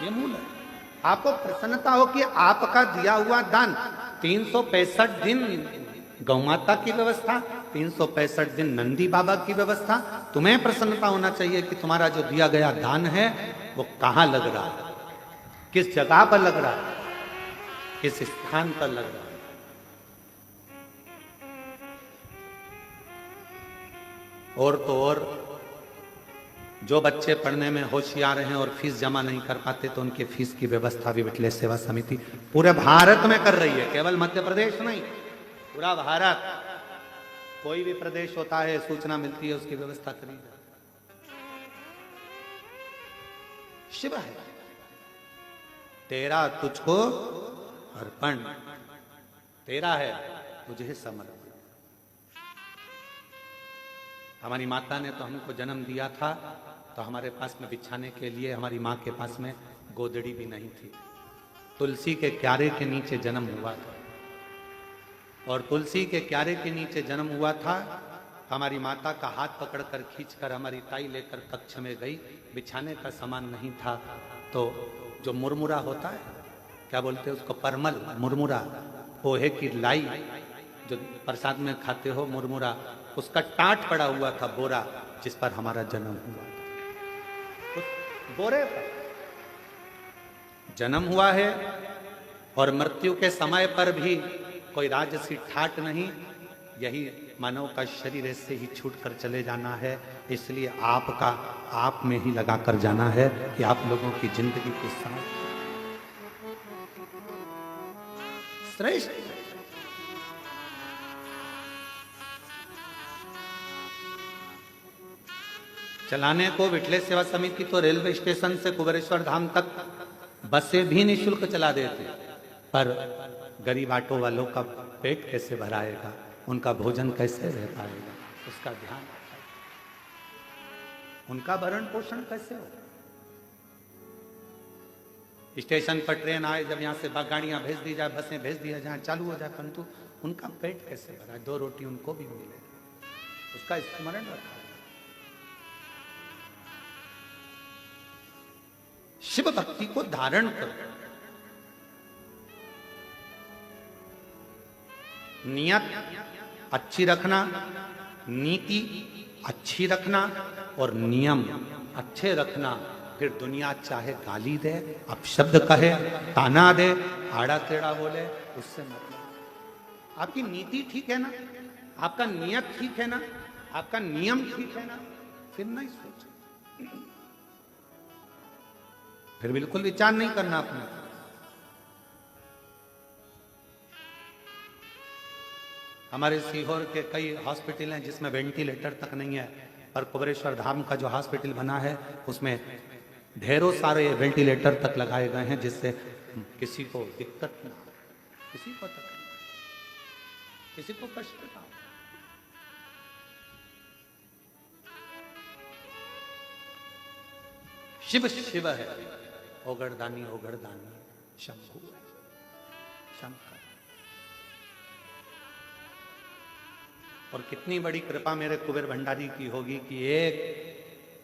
ये मूल है। आपको प्रसन्नता हो कि आपका दिया हुआ दान 365 दिन गौ माता की व्यवस्था, 365 दिन नंदी बाबा की व्यवस्था। तुम्हें प्रसन्नता होना चाहिए कि तुम्हारा जो दिया गया दान है वो कहां लग रहा है, किस जगह पर लग रहा है, किस स्थान पर लग रहा है। और तो और जो बच्चे पढ़ने में होशियार हैं और फीस जमा नहीं कर पाते तो उनके फीस की व्यवस्था भी विठलेश सेवा समिति पूरे भारत में कर रही है, केवल मध्य प्रदेश नहीं, पूरा भारत। कोई भी प्रदेश होता है, सूचना मिलती है, उसकी व्यवस्था करी जाए। शिव है तेरा तुझको अर्पण, तेरा है तुझे समर्पण। हमारी माता ने तो हमको जन्म दिया था तो हमारे पास में बिछाने के लिए हमारी माँ के पास में गोदड़ी भी नहीं थी। तुलसी के क्यारे के नीचे जन्म हुआ था और तुलसी के क्यारे के नीचे जन्म हुआ था। हमारी माता का हाथ पकड़कर खींचकर हमारी ताई लेकर कक्ष में गई। बिछाने का सामान नहीं था तो जो मुरमुरा होता है, क्या बोलते हैं उसको, परमल, मुरमुरा, पोहे की लाई जो प्रसाद में खाते हो, मुरमुरा, उसका टाट पड़ा हुआ था बोरा जिस पर हमारा जन्म हुआ। बोरे पर। जन्म हुआ है और मृत्यु के समय पर भी कोई राजसी ठाट नहीं। यही मानव का शरीर ऐसे ही छूट कर चले जाना है। इसलिए आपका आप में ही लगा कर जाना है कि आप लोगों की जिंदगी के साथ श्रेष्ठ। चलाने को विठले सेवा समिति तो रेलवे स्टेशन से कुबेरेश्वर धाम तक बसें भी निःशुल्क चला देते, पर गरीब ऑटो वालों का पेट कैसे भराएगा, उनका भोजन कैसे रह पाएगा, उसका ध्यान रखा, उनका भरण पोषण कैसे हो। स्टेशन पर ट्रेन आए, जब यहां से गाड़ियां भेज दी जाए, बसें भेज दिया जाए, चालू हो जाए, परंतु उनका पेट कैसे भरा, 2 रोटी उनको भी मिले, उसका स्मरण रखा। शिव भक्ति को धारण करो, नियत अच्छी रखना, नीति अच्छी रखना और नियम अच्छे रखना। फिर दुनिया चाहे गाली दे, अपशब्द कहे, ताना दे, आड़ा टेढ़ा बोले, उससे मतलब आपकी नीति ठीक है ना, आपका नियत ठीक है ना, आपका नियम ठीक है ना, फिर नहीं सोचो, फिर बिल्कुल विचार नहीं करना अपने। हमारे सीहोर के कई हॉस्पिटल हैं जिसमें वेंटिलेटर तक नहीं है, पर कुबेरेश्वर धाम का जो हॉस्पिटल बना है उसमें ढेरों सारे वेंटिलेटर तक लगाए गए हैं, जिससे किसी को दिक्कत ना हो, किसी को तकलीफ, किसी को कष्ट ना हो। शिव शिव है, ओगड़दानी ओगड़दानी शंभु है, शंकर। और कितनी बड़ी कृपा मेरे कुबेर भंडारी की होगी कि एक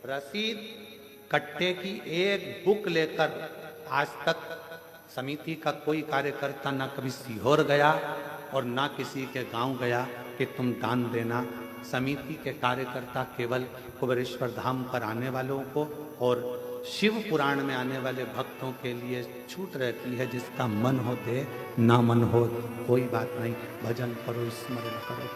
रसीद कट्टे की एक बुक लेकर आज तक समिति का कोई कार्यकर्ता ना कभी सीहोर गया और ना किसी के गांव गया कि तुम दान देना। समिति के कार्यकर्ता केवल कुबेरेश्वर धाम पर आने वालों को और शिव पुराण में आने वाले भक्तों के लिए छूट रहती है। जिसका मन हो दे, ना मन हो कोई बात नहीं, भजन करो, स्मरण करो।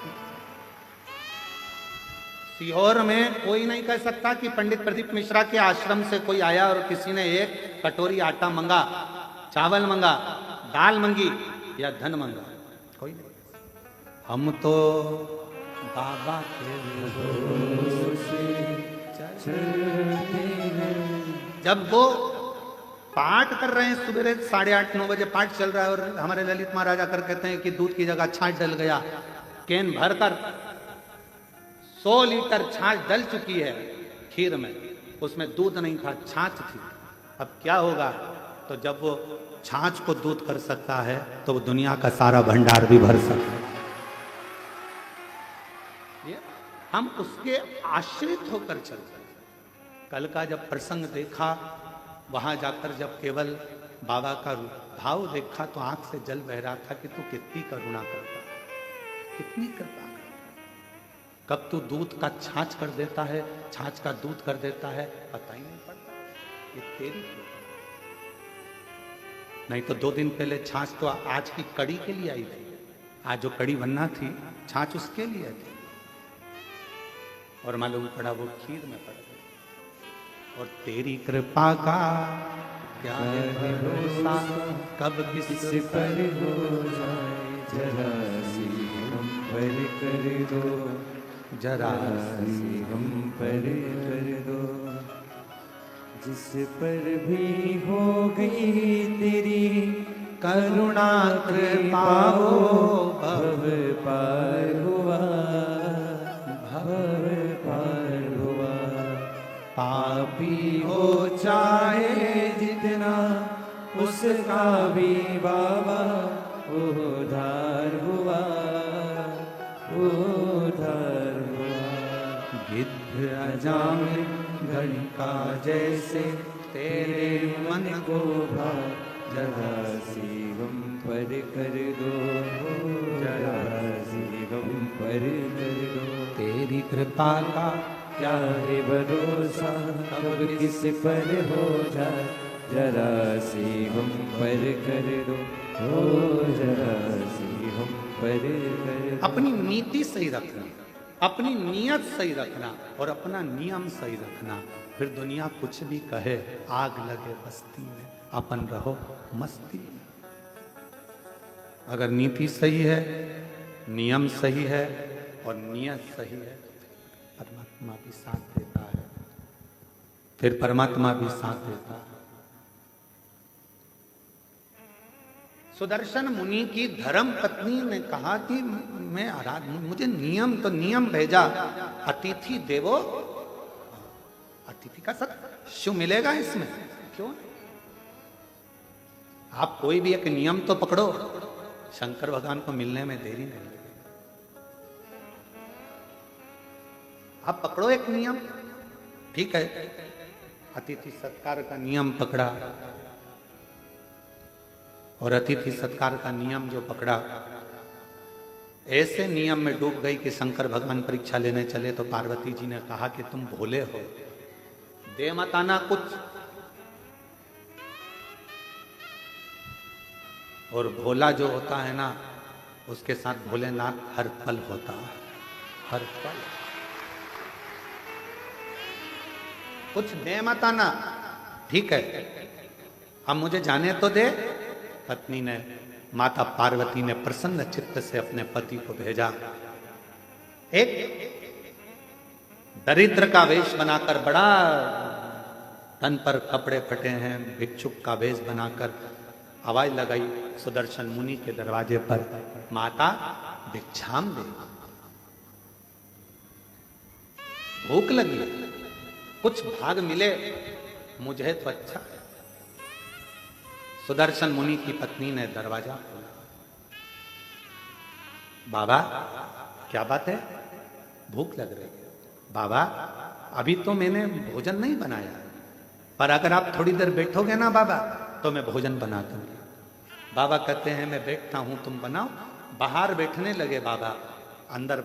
सीहोर में कोई नहीं कह सकता कि पंडित प्रदीप मिश्रा के आश्रम से कोई आया और किसी ने एक कटोरी आटा मंगा, चावल मंगा, दाल मंगी या धन मंगा, कोई नहीं। हम तो बाबा के जब वो पाठ कर रहे हैं, सवेरे 8:30-9 बजे पाठ चल रहा है और हमारे ललित महाराज आकर कहते हैं कि दूध की जगह छाछ डल गया, कैन भरकर 100 लीटर छाछ डल चुकी है खीर में, उसमें दूध नहीं था, छाछ थी। अब क्या होगा? तो जब वो छाछ को दूध कर सकता है तो वो दुनिया का सारा भंडार भी भर सकता है। हम उसके आश्रित होकर चलते हैं। कल का जब प्रसंग देखा, वहां जाकर जब केवल बाबा का भाव देखा तो आंख से जल बह रहा था कि तू कितनी करुणा करता है, कितनी कृपा। कब तू दूध का छाछ कर देता है, छाछ का दूध कर देता है, पता ही नहीं पड़ता। ये तेरी कृपा। नहीं तो 2 दिन पहले छाछ तो आज की कड़ी के लिए आई थी, आज जो कड़ी बनना थी छाछ उसके लिए थी, और मालूम पड़ा वो खीर में पड़ गई। और तेरी कृपा का क्या है भरोसा, कब किस पर हो जाए, जरा सी हम पर कर दो, जरा सी हम पर कर दो। जिस पर भी हो गई तेरी करुणा कृपा, भव पार हुआ, भव पार हुआ। पापी हो चाहे जितना, उसका भी बाबा उद्धार हुआ, उद्धार हुआ। गिद्ध अजामिल गणिका जैसे तेरे मन को भा, जरा सी हम पर कर दो, जरा सी हम पर कर दो। तेरी कृपा का क्या है भरोसा कब किस पर हो जाए, जरा सी हम पर कर दो, हो जरा सी हम पर कर दो। अपनी नीति सही रखना, अपनी नीयत सही रखना और अपना नियम सही रखना, फिर दुनिया कुछ भी कहे, आग लगे बस्ती में, अपन रहो मस्ती में। अगर नीति सही है, नियम सही है और नियत सही है, परमात्मा भी साथ देता है, फिर परमात्मा भी साथ देता है। सुदर्शन मुनि की धर्म पत्नी ने कहा कि मैं मुझे नियम तो नियम भेजा, अतिथि देवो, अतिथि का शु मिलेगा इसमें, क्यों? आप कोई भी एक नियम तो पकड़ो, शंकर भगवान को मिलने में देरी नहीं लगे। आप पकड़ो एक नियम, ठीक है, अतिथि सत्कार का नियम पकड़ा, और अतिथि सत्कार का नियम जो पकड़ा, ऐसे नियम में डूब गई कि शंकर भगवान परीक्षा लेने चले तो पार्वती जी ने कहा कि तुम भोले हो, दे मत आना कुछ। और भोला जो होता है ना, उसके साथ भोलेनाथ हर पल होता है, हर पल। कुछ दे मत आना, ठीक है, अब मुझे जाने तो दे। पत्नी ने, माता पार्वती ने प्रसन्न चित्त से अपने पति को भेजा। एक दरिद्र का वेश बनाकर, बड़ा तन पर कपड़े फटे हैं, भिक्षुक का वेश बनाकर आवाज लगाई सुदर्शन मुनि के दरवाजे पर, माता भिक्षाम दे, भूख लगी, कुछ भाग मिले मुझे तो अच्छा है। सुदर्शन मुनि की पत्नी ने दरवाजा खोला। बाबा क्या बात है? भूख लग रही है। बाबा अभी तो मैंने भोजन नहीं बनाया, पर अगर आप थोड़ी देर बैठोगे ना बाबा तो मैं भोजन बना दूंगी। बाबा कहते हैं मैं बैठता हूं, तुम बनाओ। बाहर बैठने लगे बाबा। अंदर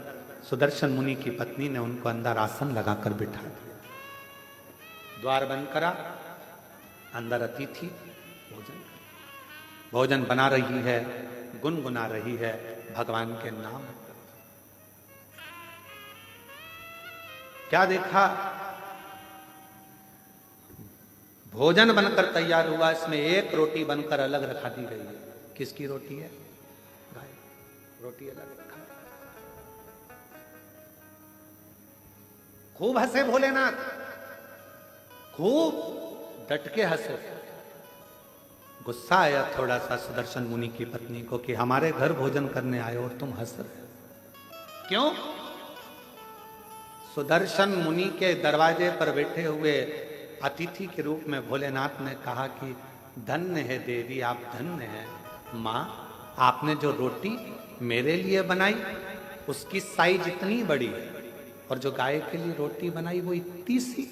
सुदर्शन मुनि की पत्नी ने उनको अंदर आसन लगाकर बिठा दिया, द्वार बंद करा, अंदर अतिथि भोजन बना रही है, गुनगुना रही है भगवान के नाम। क्या देखा? भोजन बनकर तैयार हुआ, इसमें एक रोटी बनकर अलग रखा दी गई है। किसकी रोटी है? गाय। रोटी अलग रखा। खूब हंसे भोलेनाथ, खूब डट के हंसे। गुस्सा आया थोड़ा सा सुदर्शन मुनि की पत्नी को कि हमारे घर भोजन करने आए और तुम हंस रहे हो, क्यों? सुदर्शन मुनि के दरवाजे पर बैठे हुए अतिथि के रूप में भोलेनाथ ने कहा कि धन्य है देवी, आप धन्य हैं। माँ, आपने जो रोटी मेरे लिए बनाई उसकी साइज इतनी बड़ी है, और जो गाय के लिए रोटी बनाई वो इतनी सी।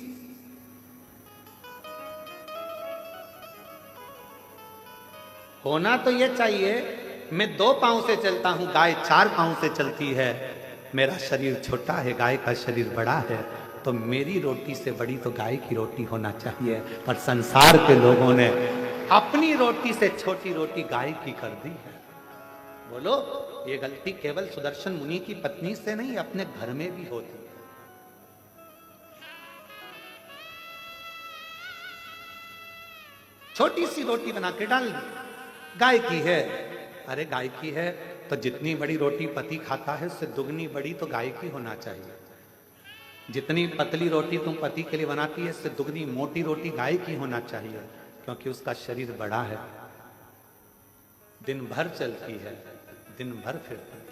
होना तो ये चाहिए, मैं 2 पांव से चलता हूं, गाय 4 पांव से चलती है। मेरा शरीर छोटा है, गाय का शरीर बड़ा है, तो मेरी रोटी से बड़ी तो गाय की रोटी होना चाहिए। पर संसार के लोगों ने अपनी रोटी से छोटी रोटी गाय की कर दी है। बोलो, ये गलती केवल सुदर्शन मुनि की पत्नी से नहीं, अपने घर में भी होती है। छोटी सी रोटी बना के डाल दी, गाय की है। अरे गाय की है तो जितनी बड़ी रोटी पति खाता है उससे दुगनी बड़ी तो गाय की होना चाहिए। जितनी पतली रोटी तुम पति के लिए बनाती है उससे दुगनी मोटी रोटी गाय की होना चाहिए, क्योंकि उसका शरीर बड़ा है, दिन भर चलती है, दिन भर फिरती है।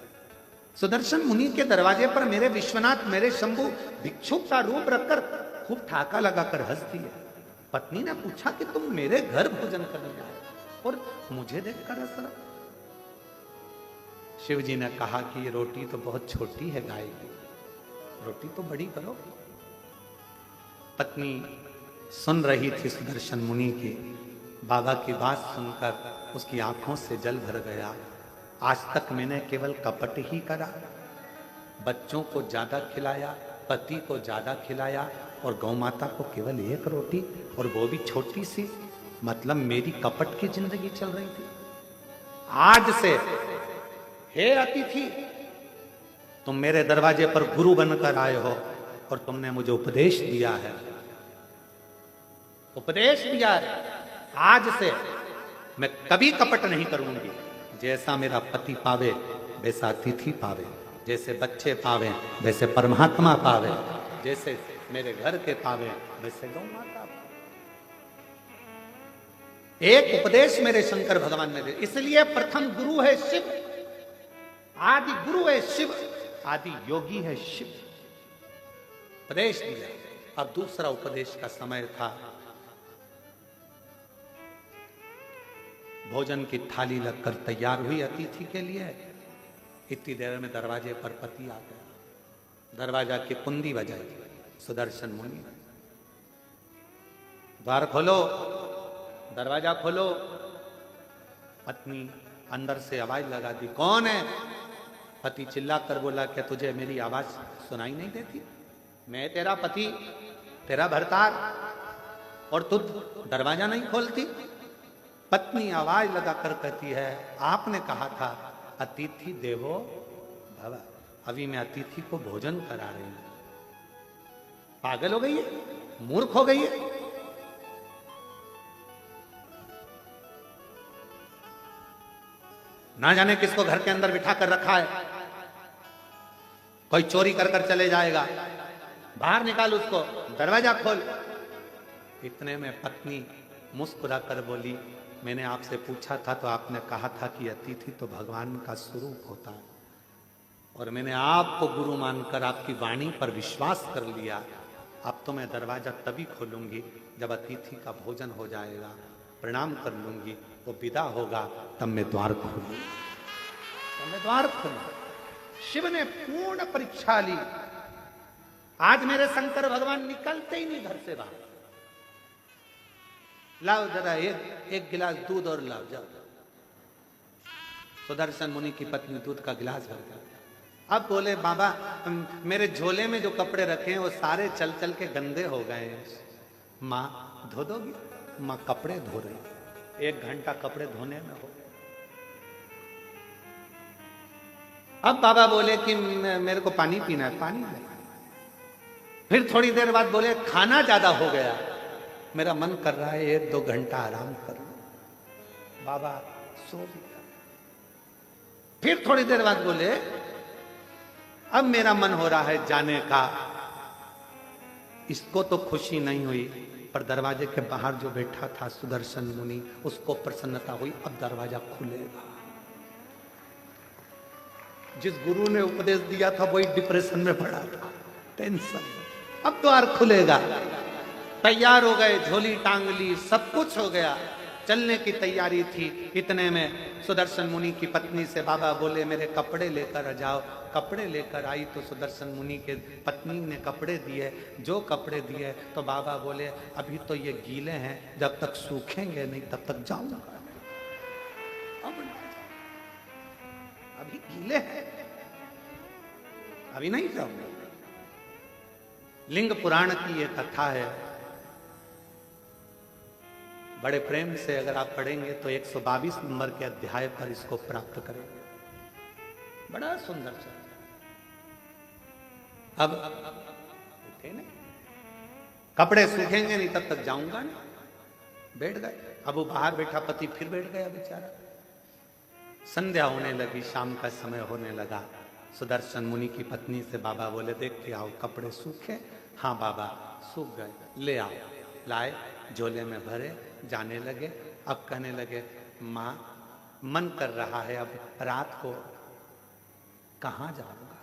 सुदर्शन मुनि के दरवाजे पर मेरे विश्वनाथ, मेरे शंभु भिक्षुक का रूप रखकर खूब ठाका लगाकर हंसती है। पत्नी ने पूछा कि तुम मेरे घर भोजन करने आए और मुझे देखकर हंस रहा। शिव जी ने कहा कि ये रोटी तो बहुत छोटी है गाय की, रोटी तो बड़ी करो। पत्नी सुन रही थी सुदर्शन मुनि की। बाबा की बात सुनकर उसकी आंखों से जल भर गया। आज तक मैंने केवल कपट ही करा, बच्चों को ज्यादा खिलाया, पति को ज्यादा खिलाया और गौ माता को केवल एक रोटी, और वो भी छोटी सी। मतलब मेरी कपट की जिंदगी चल रही थी। आज से हे अतिथि, तुम मेरे दरवाजे पर गुरु बनकर आए हो और तुमने मुझे उपदेश दिया है, उपदेश दिया है। आज से मैं कभी कपट नहीं करूंगी। जैसा मेरा पति पावे वैसा अतिथि पावे, जैसे बच्चे पावे वैसे परमात्मा पावे, जैसे मेरे घर के पावे वैसे गौ माता पावे। एक उपदेश मेरे शंकर भगवान ने दिया। इसलिए प्रथम गुरु है शिव, आदि गुरु है शिव, आदि योगी है शिव। उपदेश दिया। अब दूसरा उपदेश का समय था। भोजन की थाली लगकर तैयार हुई अतिथि के लिए। इतनी देर में दरवाजे पर पति आ गया। दरवाजा की कुंडी बजाई। सुदर्शन मुनि, द्वार खोलो, दरवाजा खोलो। पत्नी अंदर से आवाज लगा दी, कौन है? पति चिल्ला कर बोला, क्या तुझे मेरी आवाज सुनाई नहीं देती? मैं तेरा पति, तेरा भरतार, और तू दरवाजा नहीं खोलती? पत्नी आवाज लगाकर कहती है, आपने कहा था अतिथि देवो भव। अभी मैं अतिथि को भोजन करा रही हूं। पागल हो गई है? मूर्ख हो गई है? ना जाने किसको घर के अंदर बिठा कर रखा है। कोई चोरी कर कर चले जाएगा। बाहर निकाल उसको, दरवाजा खोल। इतने में पत्नी मुस्कुरा कर बोली, मैंने आपसे पूछा था तो आपने कहा था कि अतिथि तो भगवान का स्वरूप होता है, और मैंने आपको गुरु मानकर आपकी वाणी पर विश्वास कर लिया। अब तो मैं दरवाजा तभी खोलूंगी जब अतिथि का भोजन हो जाएगा, प्रणाम कर लूंगी, वो विदा होगा, तब मैं द्वार खोलूंगी, तब मैं द्वार खोलूंगा। शिव ने पूर्ण परीक्षा ली। आज मेरे शंकर भगवान निकलते ही नहीं घर से बाहर। लाओ जरा एक गिलास दूध और लाओ, जाओ। सुदर्शन मुनि की पत्नी दूध का गिलास भर गया। अब बोले, बाबा मेरे झोले में जो कपड़े रखे हैं वो सारे चल चल के गंदे हो गए हैं। माँ धो दोगी? माँ कपड़े धो रही। 1 घंटा कपड़े धोने में हो। अब बाबा बोले कि मेरे को पानी पीना है, पानी नहीं। फिर थोड़ी देर बाद बोले, खाना ज्यादा हो गया, मेरा मन कर रहा है 1-2 घंटा आराम कर लो। बाबा सो गया। फिर थोड़ी देर बाद बोले, अब मेरा मन हो रहा है जाने का। इसको तो खुशी नहीं हुई, पर दरवाजे के बाहर जो बैठा था सुदर्शन मुनि, उसको प्रसन्नता हुई, अब दरवाजा खुलेगा। जिस गुरु ने उपदेश दिया था वही डिप्रेशन में पड़ा था, टेंशन। अब द्वार खुलेगा। तैयार हो गए, झोली टांग ली, सब कुछ हो गया, चलने की तैयारी थी। इतने में सुदर्शन मुनि की पत्नी से बाबा बोले, मेरे कपड़े लेकर आ जाओ। कपड़े लेकर आई तो सुदर्शन मुनि के पत्नी ने कपड़े दिए। जो कपड़े दिए तो बाबा बोले, अभी तो ये गीले हैं, जब तक सूखेंगे नहीं तब तक जाऊंगा। अभी गीले हैं, अभी नहीं जाऊंगा। लिंग पुराण की ये कथा है। बड़े प्रेम से अगर आप पढ़ेंगे तो 122 नंबर के अध्याय पर इसको प्राप्त करेंगे। बड़ा सुंदर सा। अब उठे नहीं, कपड़े सूखेंगे नहीं तब तक जाऊंगा नहीं। बैठ गए। अब वो बाहर बैठा पति फिर बैठ गया बेचारा। संध्या होने लगी, शाम का समय होने लगा। सुदर्शन मुनि की पत्नी से बाबा बोले, देख के आओ कपड़े सूखे? हाँ बाबा सूख गए, ले आओ। लाए, झोले में भरे, जाने लगे। अब कहने लगे, माँ मन कर रहा है अब रात को कहाँ जाऊंगा,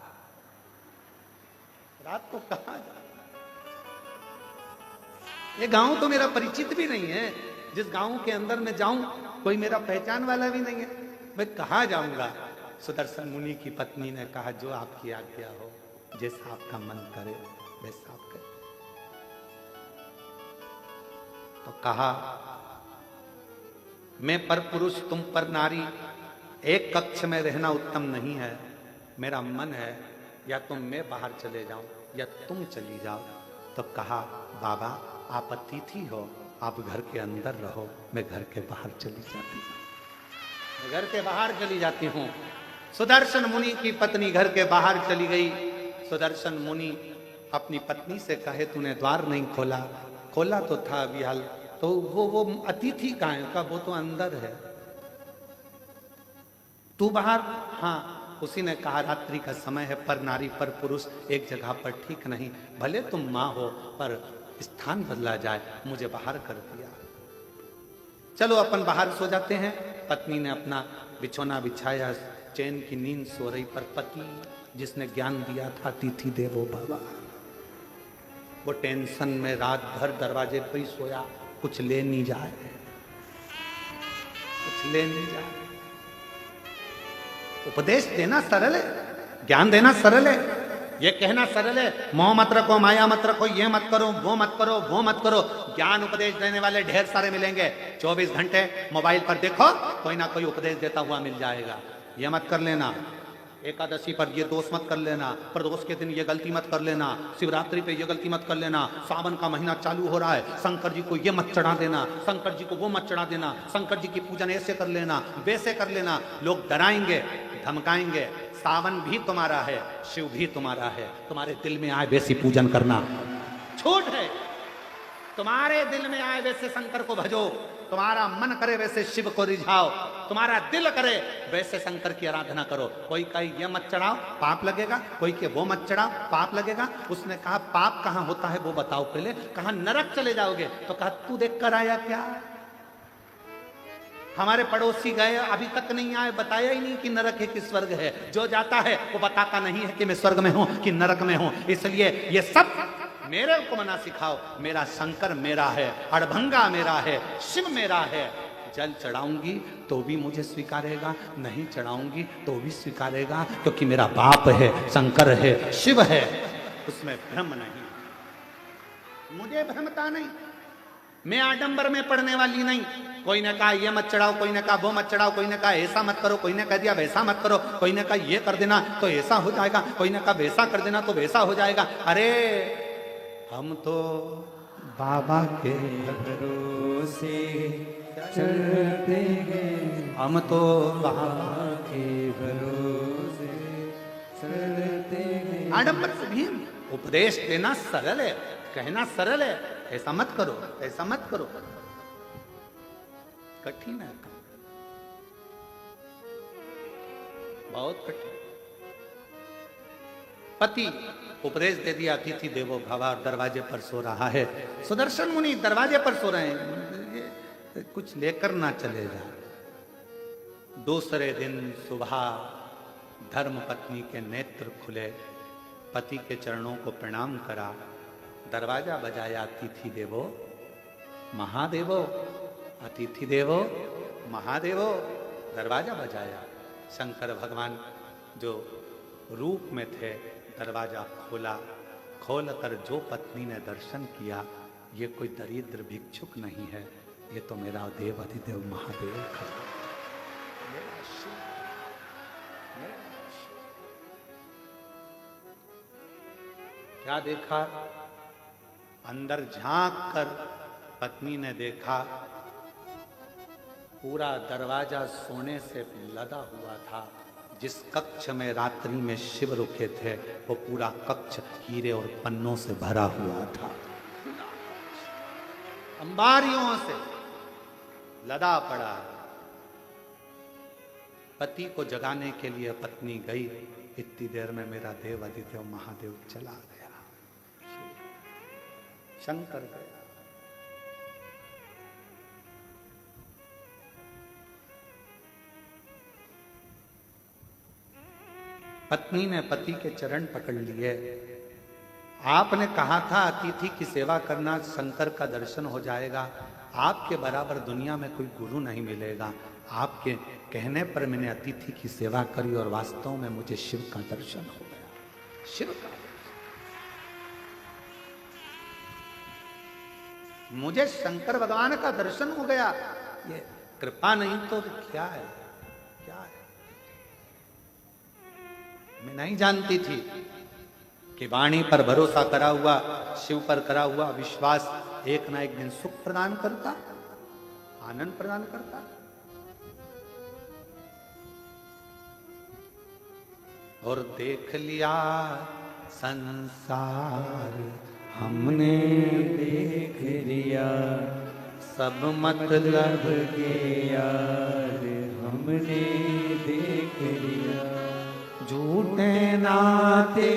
रात को कहाँ जाऊंगा। ये गांव तो मेरा परिचित भी नहीं है। जिस गांव के अंदर मैं जाऊं कोई मेरा पहचान वाला भी नहीं है, मैं कहाँ जाऊंगा। सुदर्शन मुनि की पत्नी ने कहा, जो आपकी आज्ञा हो, जैसा आपका मन करे वैसा आप करें। तो कहा, मैं पर पुरुष तुम पर नारी, एक कक्ष में रहना उत्तम नहीं है। मेरा मन है या तो मैं बाहर चले जाऊं या तुम चली जाओ। तो कहा बाबा आप अतिथि हो, आप घर के अंदर रहो, मैं घर के बाहर चली जाती हूँ, मैं घर के बाहर चली जाती हूँ। सुदर्शन मुनि की पत्नी घर के बाहर चली गई। सुदर्शन मुनि अपनी पत्नी से कहे तूने द्वार नहीं खोला, खोला तो था अभी हाल, तो वो अतिथि कहाँ है? का वो तो अंदर है, तू बाहर। हाँ, उसी ने कहा रात्रि का समय है, पर नारी पर पुरुष एक जगह पर ठीक नहीं, भले तुम माँ हो पर स्थान बदला जाए, मुझे बाहर कर दिया। चलो अपन बाहर सो जाते हैं। पत्नी ने अपना बिछोना बिछाया, चैन की नींद सो रही, पर पति जिसने ज्ञान दिया था अतिथि देवो भव, वो टेंशन में रात भर दरवाजे पर ही सोया, कुछ ले नहीं जाए, कुछ ले नहीं जाए। उपदेश देना सरल है, ज्ञान देना सरल है, ये कहना सरल है, मोह मत रखो, माया मत रखो, ये मत करो, वो मत करो, वो मत करो। ज्ञान उपदेश देने वाले ढेर सारे मिलेंगे। 24 घंटे मोबाइल पर देखो, कोई ना कोई उपदेश देता हुआ मिल जाएगा। ये मत कर लेना, एकादशी पर ये दोष मत कर लेना, प्रदोष के दिन ये गलती मत कर लेना, शिवरात्रि पे ये गलती मत कर लेना, सावन का महीना चालू हो रहा है, शंकर जी को ये मत चढ़ा देना, शंकर जी को वो मत चढ़ा देना, शंकर जी की पूजन ऐसे कर लेना, वैसे कर लेना। लोग डराएंगे, धमकाएंगे। सावन भी तुम्हारा है, शिव भी तुम्हारा है, तुम्हारे दिल में आए वैसी पूजन करना छूट है। तुम्हारे दिल में आए वैसे शंकर को भजो, तुम्हारा मन करे वैसे शिव को रिझाओ, तुम्हारा दिल करे वैसे शंकर की आराधना करो। कोई कहे ये मत चढ़ाओ पाप लगेगा, कोई के वो मत चढ़ाओ पाप लगेगा। उसने कहा पाप कहाँ होता है वो बताओ पहले। कहा नरक चले जाओगे। तो कहा तू देख कर आया क्या? हमारे पड़ोसी गए अभी तक नहीं आए, बताया ही नहीं कि नरक है कि स्वर्ग है। जो जाता है वो बताता नहीं है कि मैं स्वर्ग में हूं कि नरक में हूं। इसलिए ये सब मेरे को मना सिखाओ। मेरा शंकर मेरा है, अड़भंगा मेरा है, शिव मेरा है। जल चढ़ाऊंगी तो भी मुझे स्वीकारेगा, नहीं चढ़ाऊंगी तो भी स्वीकारेगा, क्योंकि मेरा बाप है, शंकर है, शिव है, उसमें भ्रम नहीं, मुझे भ्रमता नहीं। मैं आडंबर में पड़ने वाली नहीं। कोई ने कहा ये मत चढ़ाओ, कोई ने कहा वो मत चढ़ाओ, कोई ने कहा ऐसा मत करो, कोई ने कह दिया वैसा मत करो, कोई ने कहा ये कर देना तो ऐसा हो जाएगा, कोई ने कहा वैसा कर देना तो वैसा हो जाएगा। अरे हम तो बाबा के भरोसे चलते हैं, हम तो बाबा के भरोसे चलते हैं। आडंबर से भी उपदेश देना सरल है, कहना सरल है, ऐसा मत करो, ऐसा मत करो, कठिन है, बहुत कठिन। पति उपदेश दे दिया, अतिथि देवो भव, दरवाजे पर सो रहा है। सुदर्शन मुनि दरवाजे पर सो रहे हैं, कुछ लेकर ना चले जा। दूसरे दिन सुबह धर्म पत्नी के नेत्र खुले, पति के चरणों को प्रणाम करा, दरवाजा बजाया, अतिथि देवो महादेवो, अतिथि देवो महादेवो, दरवाजा बजाया। शंकर भगवान जो रूप में थे, दरवाजा खोला, खोलकर जो पत्नी ने दर्शन किया, ये कोई दरिद्र भिक्षुक नहीं है, ये तो मेरा देव अधिदेव महादेव है। क्या देखा? अंदर झांक कर पत्नी ने देखा पूरा दरवाजा सोने से लदा हुआ था। जिस कक्ष में रात्रि में शिव रुके थे वो पूरा कक्ष हीरे और पन्नों से भरा हुआ था, अंबारियों से लदा पड़ा। पति को जगाने के लिए पत्नी गई, इतनी देर में मेरा देव अधिदेव महादेव चला गया, शंकर गया। पत्नी ने पति के चरण पकड़ लिए। आपने कहा था अतिथि की सेवा करना शंकर का दर्शन हो जाएगा, आपके बराबर दुनिया में कोई गुरु नहीं मिलेगा। आपके कहने पर मैंने अतिथि की सेवा करी और वास्तव में मुझे शिव का दर्शन हो गया, शिव का। मुझे शंकर भगवान का दर्शन हो गया। ये कृपा नहीं तो क्या है, क्या है? मैं नहीं जानती थी कि वाणी पर भरोसा करा हुआ, शिव पर करा हुआ विश्वास एक ना एक दिन सुख प्रदान करता, आनंद प्रदान करता। और देख लिया संसार हमने, देख लिया सब मतलब के यार हमने देख लिया। झूठे नाते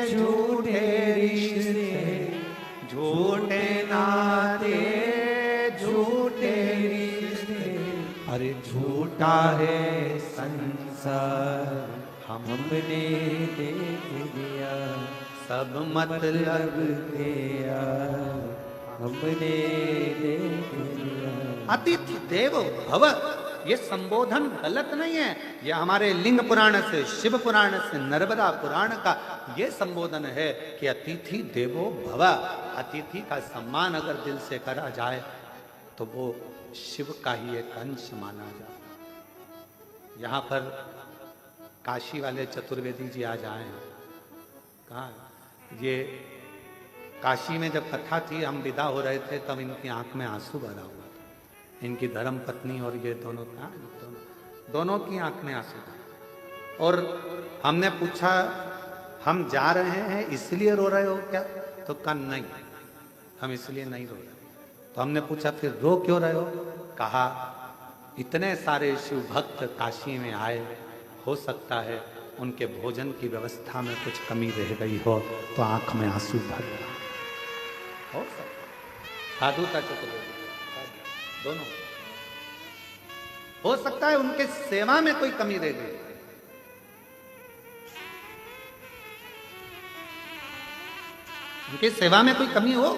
झूठे रिश्ते, झूठे नाते झूठे रिश्ते, अरे झूठा है संसार हमने देख लिया। सब मतलब के यार हमने देख लिया। अतिथि देवो भव, ये संबोधन गलत नहीं है। ये हमारे लिंग पुराण से, शिव पुराण से, नर्मदा पुराण का ये संबोधन है कि अतिथि देवो भव। अतिथि का सम्मान अगर दिल से करा जाए तो वो शिव का ही एक अंश माना जाए। यहाँ पर काशी वाले चतुर्वेदी जी आज आए हैं। कहाँ? ये काशी में जब कथा थी, हम विदा हो रहे थे, तब इनकी आंख में आंसू भरा हुआ था। इनकी धर्म पत्नी और ये दोनों की आंख में आंसू था। और हमने पूछा, हम जा रहे हैं इसलिए रो रहे हो क्या? तो कहा नहीं, हम इसलिए नहीं रो रहे। तो हमने पूछा फिर रो क्यों रहे हो? कहा इतने सारे शिव भक्त काशी में आए, हो सकता है उनके भोजन की व्यवस्था में कुछ कमी रह गई हो तो आंख में आंसू भर गया हो सकता। साधु का चतुर्वेदी दोनों हो सकता है उनके सेवा में कोई कमी रह गई। उनकी सेवा में कोई कमी हो।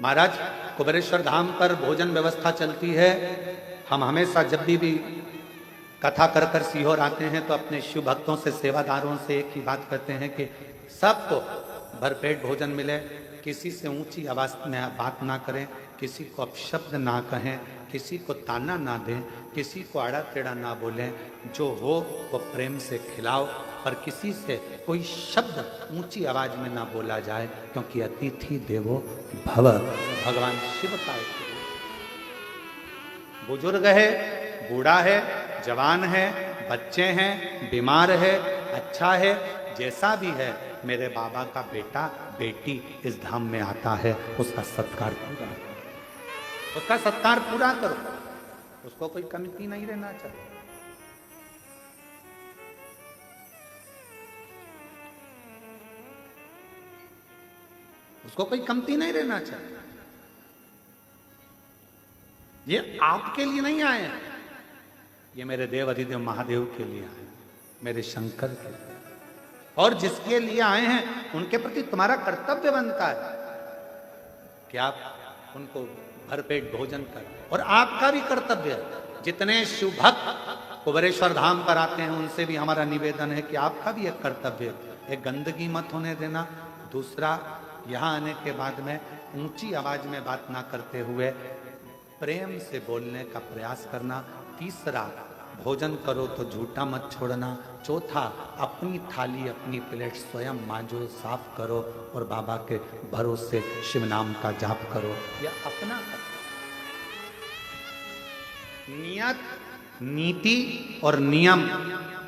महाराज कुबेरेश्वर धाम पर भोजन व्यवस्था चलती है। हम हमेशा जब भी कथा कर कर सीहोर आते हैं तो अपने शिव भक्तों से, सेवादारों से एक ही बात करते हैं कि सबको भरपेट भोजन मिले, किसी से ऊंची आवाज में बात ना करें, किसी को अपशब्द ना कहें, किसी को ताना ना दें, किसी को आड़ा टेढ़ा ना बोलें, जो हो वो प्रेम से खिलाओ, पर किसी से कोई शब्द ऊंची आवाज में ना बोला जाए, क्योंकि अतिथि देवो भव भगवान शिव का एक बुजुर्ग है, बूढ़ा है, जवान है, बच्चे हैं, बीमार है, अच्छा है, जैसा भी है, मेरे बाबा का बेटा बेटी इस धाम में आता है, उसका सत्कार पूरा करो, उसका सत्कार पूरा करो, उसको कोई कमी नहीं रहना चाहिए। उसको कोई कमती नहीं रहना चाहिए। ये आपके लिए नहीं आए हैं, ये मेरे देव अधिदेव महादेव के लिए आए, मेरे शंकर के लिए। और जिसके लिए आए हैं उनके प्रति तुम्हारा कर्तव्य बनता है कि आप उनको भरपेट भोजन करें। और आपका भी कर्तव्य है, जितने शिव भक्त कुबेरेश्वर धाम पर आते हैं उनसे भी हमारा निवेदन है कि आपका भी एक कर्तव्य है, एक गंदगी मत होने देना। दूसरा, यहाँ आने के बाद में ऊंची आवाज में बात ना करते हुए प्रेम से बोलने का प्रयास करना। तीसरा, भोजन करो तो झूठा मत छोड़ना। चौथा, अपनी थाली अपनी प्लेट स्वयं मांजो, साफ करो और बाबा के भरोसे शिव नाम का जाप करो। यह अपना नियत, नीति और नियम,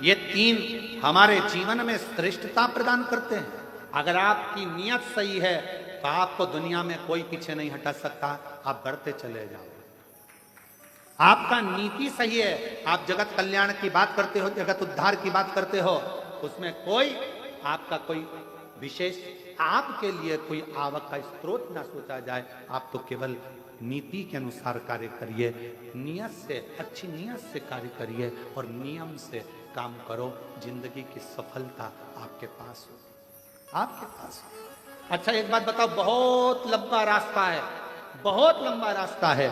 ये तीन हमारे जीवन में श्रेष्ठता प्रदान करते हैं। अगर आपकी नियत सही है तो आपको दुनिया में कोई पीछे नहीं हटा सकता, आप बढ़ते चले जाओ। आपका नीति सही है, आप जगत कल्याण की बात करते हो, जगत उद्धार की बात करते हो, उसमें कोई आपका कोई विशेष आपके लिए कोई आवक का स्रोत ना सोचा जाए। आप तो केवल नीति के अनुसार कार्य करिए, नियत से, अच्छी नियत से कार्य करिए और नियम से काम करो। जिंदगी की सफलता आपके पास हो, आपके पास हो। अच्छा एक बात बताओ, बहुत लंबा रास्ता है, बहुत लंबा रास्ता है,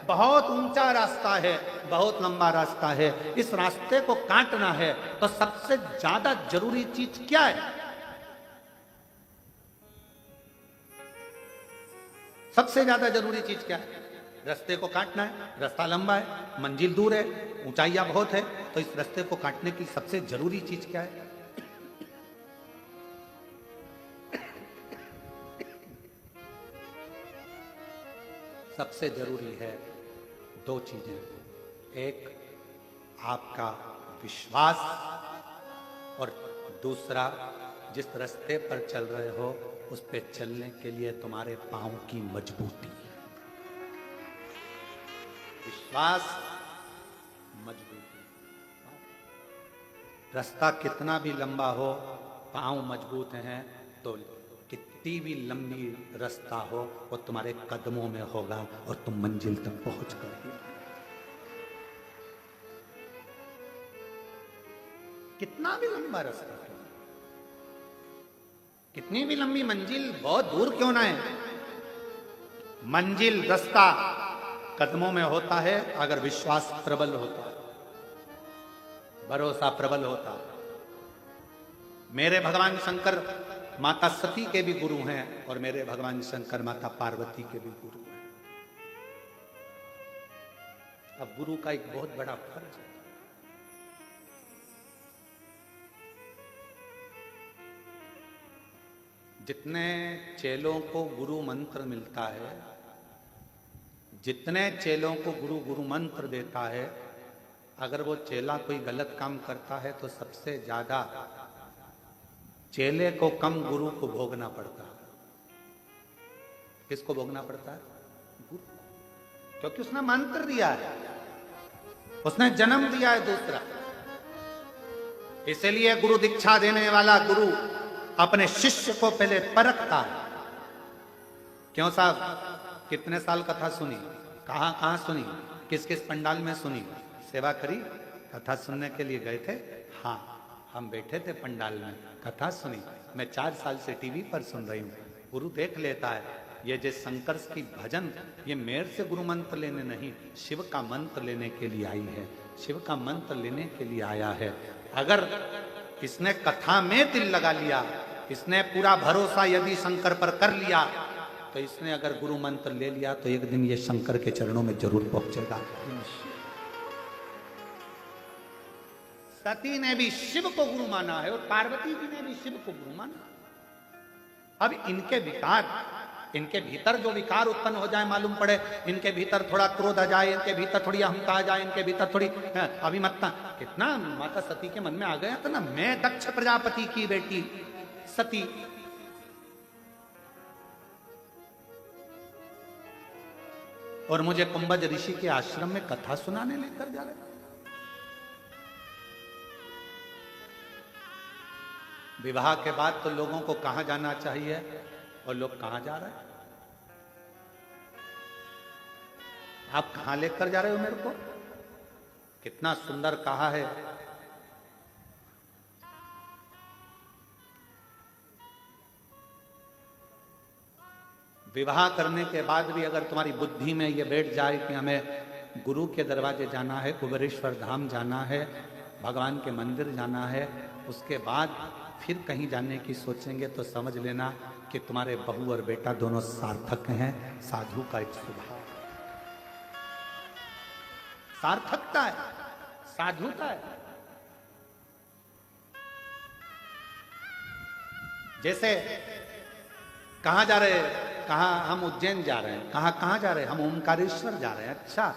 बहुत ऊंचा रास्ता है, बहुत लंबा रास्ता है। इस रास्ते को काटना है तो सबसे ज्यादा जरूरी चीज क्या है? सबसे ज्यादा जरूरी चीज क्या है? रास्ते को काटना है। रास्ता लंबा है, मंजिल दूर है, ऊंचाइयां बहुत है, तो इस रास्ते को काटने की सबसे जरूरी चीज क्या है? सबसे जरूरी है दो चीजें, एक आपका विश्वास और दूसरा जिस रास्ते पर चल रहे हो उस पे चलने के लिए तुम्हारे पांव की मजबूती। विश्वास, मजबूती। रास्ता कितना भी लंबा हो, पांव मजबूत हैं तो कितनी भी लंबी रास्ता हो वो तुम्हारे कदमों में होगा और तुम मंजिल तक पहुंच कर। कितना भी लंबा रास्ता हो, कितनी भी लंबी मंजिल बहुत दूर क्यों ना है, मंजिल रास्ता कदमों में होता है अगर विश्वास प्रबल होता, भरोसा प्रबल होता। मेरे भगवान शंकर माता सती के भी गुरु हैं और मेरे भगवान शंकर माता पार्वती के भी गुरु हैं। अब गुरु का एक बहुत बड़ा फर्ज है। जितने चेलों को गुरु मंत्र मिलता है, जितने चेलों को गुरु गुरु मंत्र देता है, अगर वो चेला कोई गलत काम करता है तो सबसे ज्यादा चेले को कम गुरु को भोगना पड़ता है। किसको भोगना पड़ता है? गुरु, क्योंकि उसने मंत्र दिया है, उसने जन्म दिया है दूसरा। इसलिए गुरु दीक्षा देने वाला गुरु अपने शिष्य को पहले परखता है। क्यों साहब, कितने साल कथा सुनी, कहां कहां सुनी, किस किस पंडाल में सुनी, सेवा करी, कथा सुनने के लिए गए थे? हाँ, हम बैठे थे पंडाल में, कथा सुनी। मैं 4 साल से टीवी पर सुन रही हूँ। गुरु देख लेता है ये जो शंकर की भजन, ये मेरे से गुरु मंत्र लेने नहीं, शिव का मंत्र लेने के लिए आई है, शिव का मंत्र लेने के लिए आया है। अगर इसने कथा में दिल लगा लिया, इसने पूरा भरोसा यदि शंकर पर कर लिया, तो इसने अगर गुरु मंत्र ले लिया तो एक दिन ये शंकर के चरणों में जरूर पहुंचेगा। सती ने भी शिव को गुरु माना है और पार्वती जी ने भी शिव को गुरु माना। अब इनके विकार, इनके भीतर जो विकार उत्पन्न हो जाए, मालूम पड़े इनके भीतर थोड़ा क्रोध आ जाए, इनके भीतर थोड़ी अहंता आ जाए, इनके भीतर थोड़ी अभिमत्ता, कितना माता सती के मन में आ गया था ना, मैं दक्ष प्रजापति की बेटी सती, और मुझे कुंभज ऋषि के आश्रम में कथा सुनाने लेकर जा रहे। विवाह के बाद तो लोगों को कहां जाना चाहिए और लोग कहां जा रहे हैं? आप कहां लेकर जा रहे हो मेरे को? कितना सुंदर कहा है, विवाह करने के बाद भी अगर तुम्हारी बुद्धि में ये बैठ जाए कि हमें गुरु के दरवाजे जाना है, कुबेरेश्वर धाम जाना है, भगवान के मंदिर जाना है, उसके बाद फिर कहीं जाने की सोचेंगे, तो समझ लेना कि तुम्हारे बहू और बेटा दोनों सार्थक हैं। साधु का एक स्वभाव सार्थकता है, साधुता है। जैसे कहां जा रहे हैं, कहा हम उज्जैन जा रहे हैं, कहां जा रहे हैं, हम ओमकारेश्वर जा रहे हैं। अच्छा,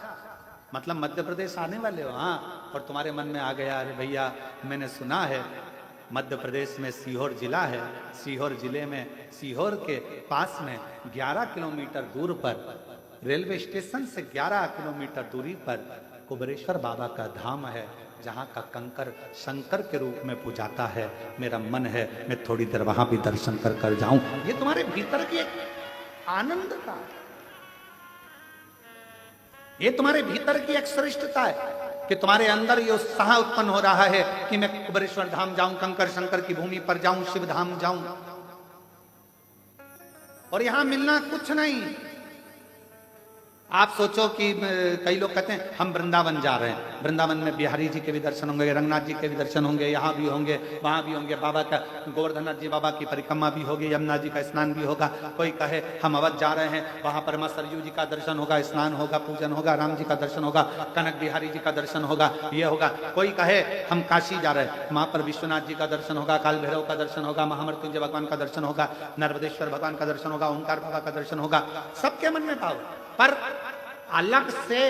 मतलब मध्य प्रदेश आने वाले हो? हाँ। और तुम्हारे मन में आ गया, अरे भैया मैंने सुना है मध्य प्रदेश में सीहोर जिला है, सीहोर जिले में, सीहोर के पास में 11 किलोमीटर दूर पर, रेलवे स्टेशन से 11 किलोमीटर दूरी पर कुबेरेश्वर बाबा का धाम है, जहाँ का कंकर शंकर के रूप में पूजाता है। मेरा मन है मैं थोड़ी देर वहां भी दर्शन कर जाऊं। ये तुम्हारे भीतर की एक आनंद का, ये तुम्हारे भीतर की एक श्रेष्ठता है कि तुम्हारे अंदर ये उत्साह उत्पन्न हो रहा है कि मैं कुबेरेश्वर धाम जाऊं, कंकर शंकर की भूमि पर जाऊं, शिव धाम जाऊं। और यहां मिलना कुछ नहीं। आप सोचो कि कई लोग कहते हैं हम वृंदावन जा रहे हैं, वृंदावन में बिहारी जी के भी दर्शन होंगे, रंगनाथ जी के भी दर्शन होंगे, यहाँ भी होंगे, वहां भी होंगे, बाबा का गोवर्धननाथ जी बाबा की परिक्रमा भी होगी, यमुना जी का स्नान भी होगा। कोई कहे हम अवध जा रहे हैं, वहां पर मां सरयू जी का दर्शन होगा, स्नान होगा, पूजन होगा, राम जी का दर्शन होगा, कनक बिहारी जी का दर्शन होगा, ये होगा। कोई कहे हम काशी जा रहे हैं, वहां पर विश्वनाथ जी का दर्शन होगा, काल भैरव का दर्शन होगा, महामृत्युंजय भगवान का दर्शन होगा, नर्मदेश्वर भगवान का दर्शन होगा, ओंकार बाबा का दर्शन होगा। सबके मन में भाव, पर अलग से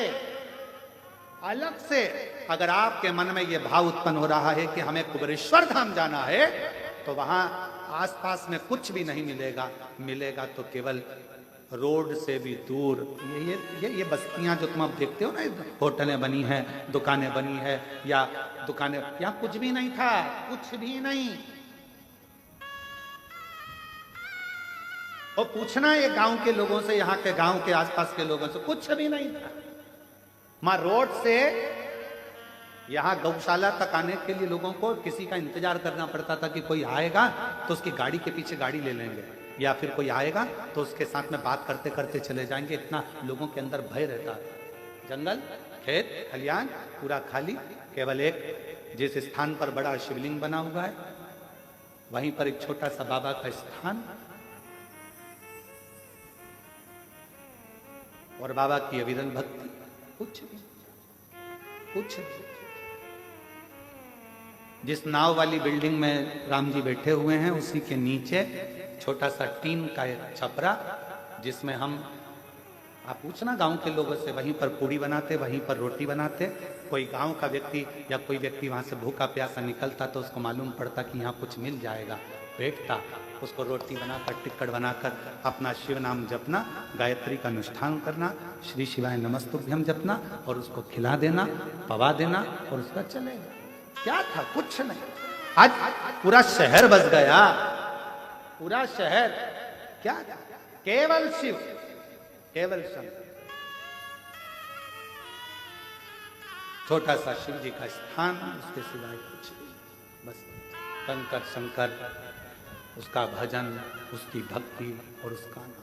अगर आपके मन में यह भाव उत्पन्न हो रहा है कि हमें कुबेरेश्वर धाम जाना है, तो वहां आसपास में कुछ भी नहीं मिलेगा तो केवल रोड से भी दूर ये बस्तियां जो तुम अब देखते हो ना, होटलें बनी हैं, दुकानें बनी है, या दुकानें, यहां कुछ भी नहीं था, कुछ भी नहीं। और पूछना ये गांव के लोगों से, यहाँ के गांव के आसपास के लोगों से, कुछ भी नहीं था। मां रोड से यहां गौशाला तक आने के लिए लोगों को किसी का इंतजार करना पड़ता था कि कोई आएगा तो उसकी गाड़ी के पीछे गाड़ी ले लेंगे, या फिर कोई आएगा तो उसके साथ में बात करते करते चले जाएंगे। इतना लोगों के अंदर भय रहता था। जंगल, खेत, खलियान पूरा खाली, केवल एक जिस स्थान पर बड़ा शिवलिंग बना हुआ है, वहीं पर एक छोटा सा बाबा का स्थान, और बाबा की अविरल भक्ति, कुछ जिस नाव वाली बिल्डिंग में राम जी बैठे हुए हैं, उसी के नीचे छोटा सा टीन का एक छपरा, जिसमें हम, आप पूछना गांव के लोगों से, वहीं पर पूड़ी बनाते, वहीं पर रोटी बनाते। कोई गांव का व्यक्ति या कोई व्यक्ति वहां से भूखा प्यासा निकलता तो उसको मालूम पड़ता कि यहाँ कुछ मिल जाएगा, बैठता, उसको रोटी बनाकर, टिक्कड़ बनाकर अपना शिव नाम जपना, गायत्री का अनुष्ठान करना, श्री शिवाय नमस्तुभ्यम जपना, और उसको खिला देना, पवा देना, और उसका चलेगा। क्या था? कुछ नहीं। आज पूरा शहर बस गया, पूरा शहर। क्या था? केवल शिव, केवल शंकर। छोटा सा शिव जी का स्थान, उसके सिवाय कुछ नहीं, बस कंकर शंकर, उसका भजन, उसकी भक्ति और उसका नाम।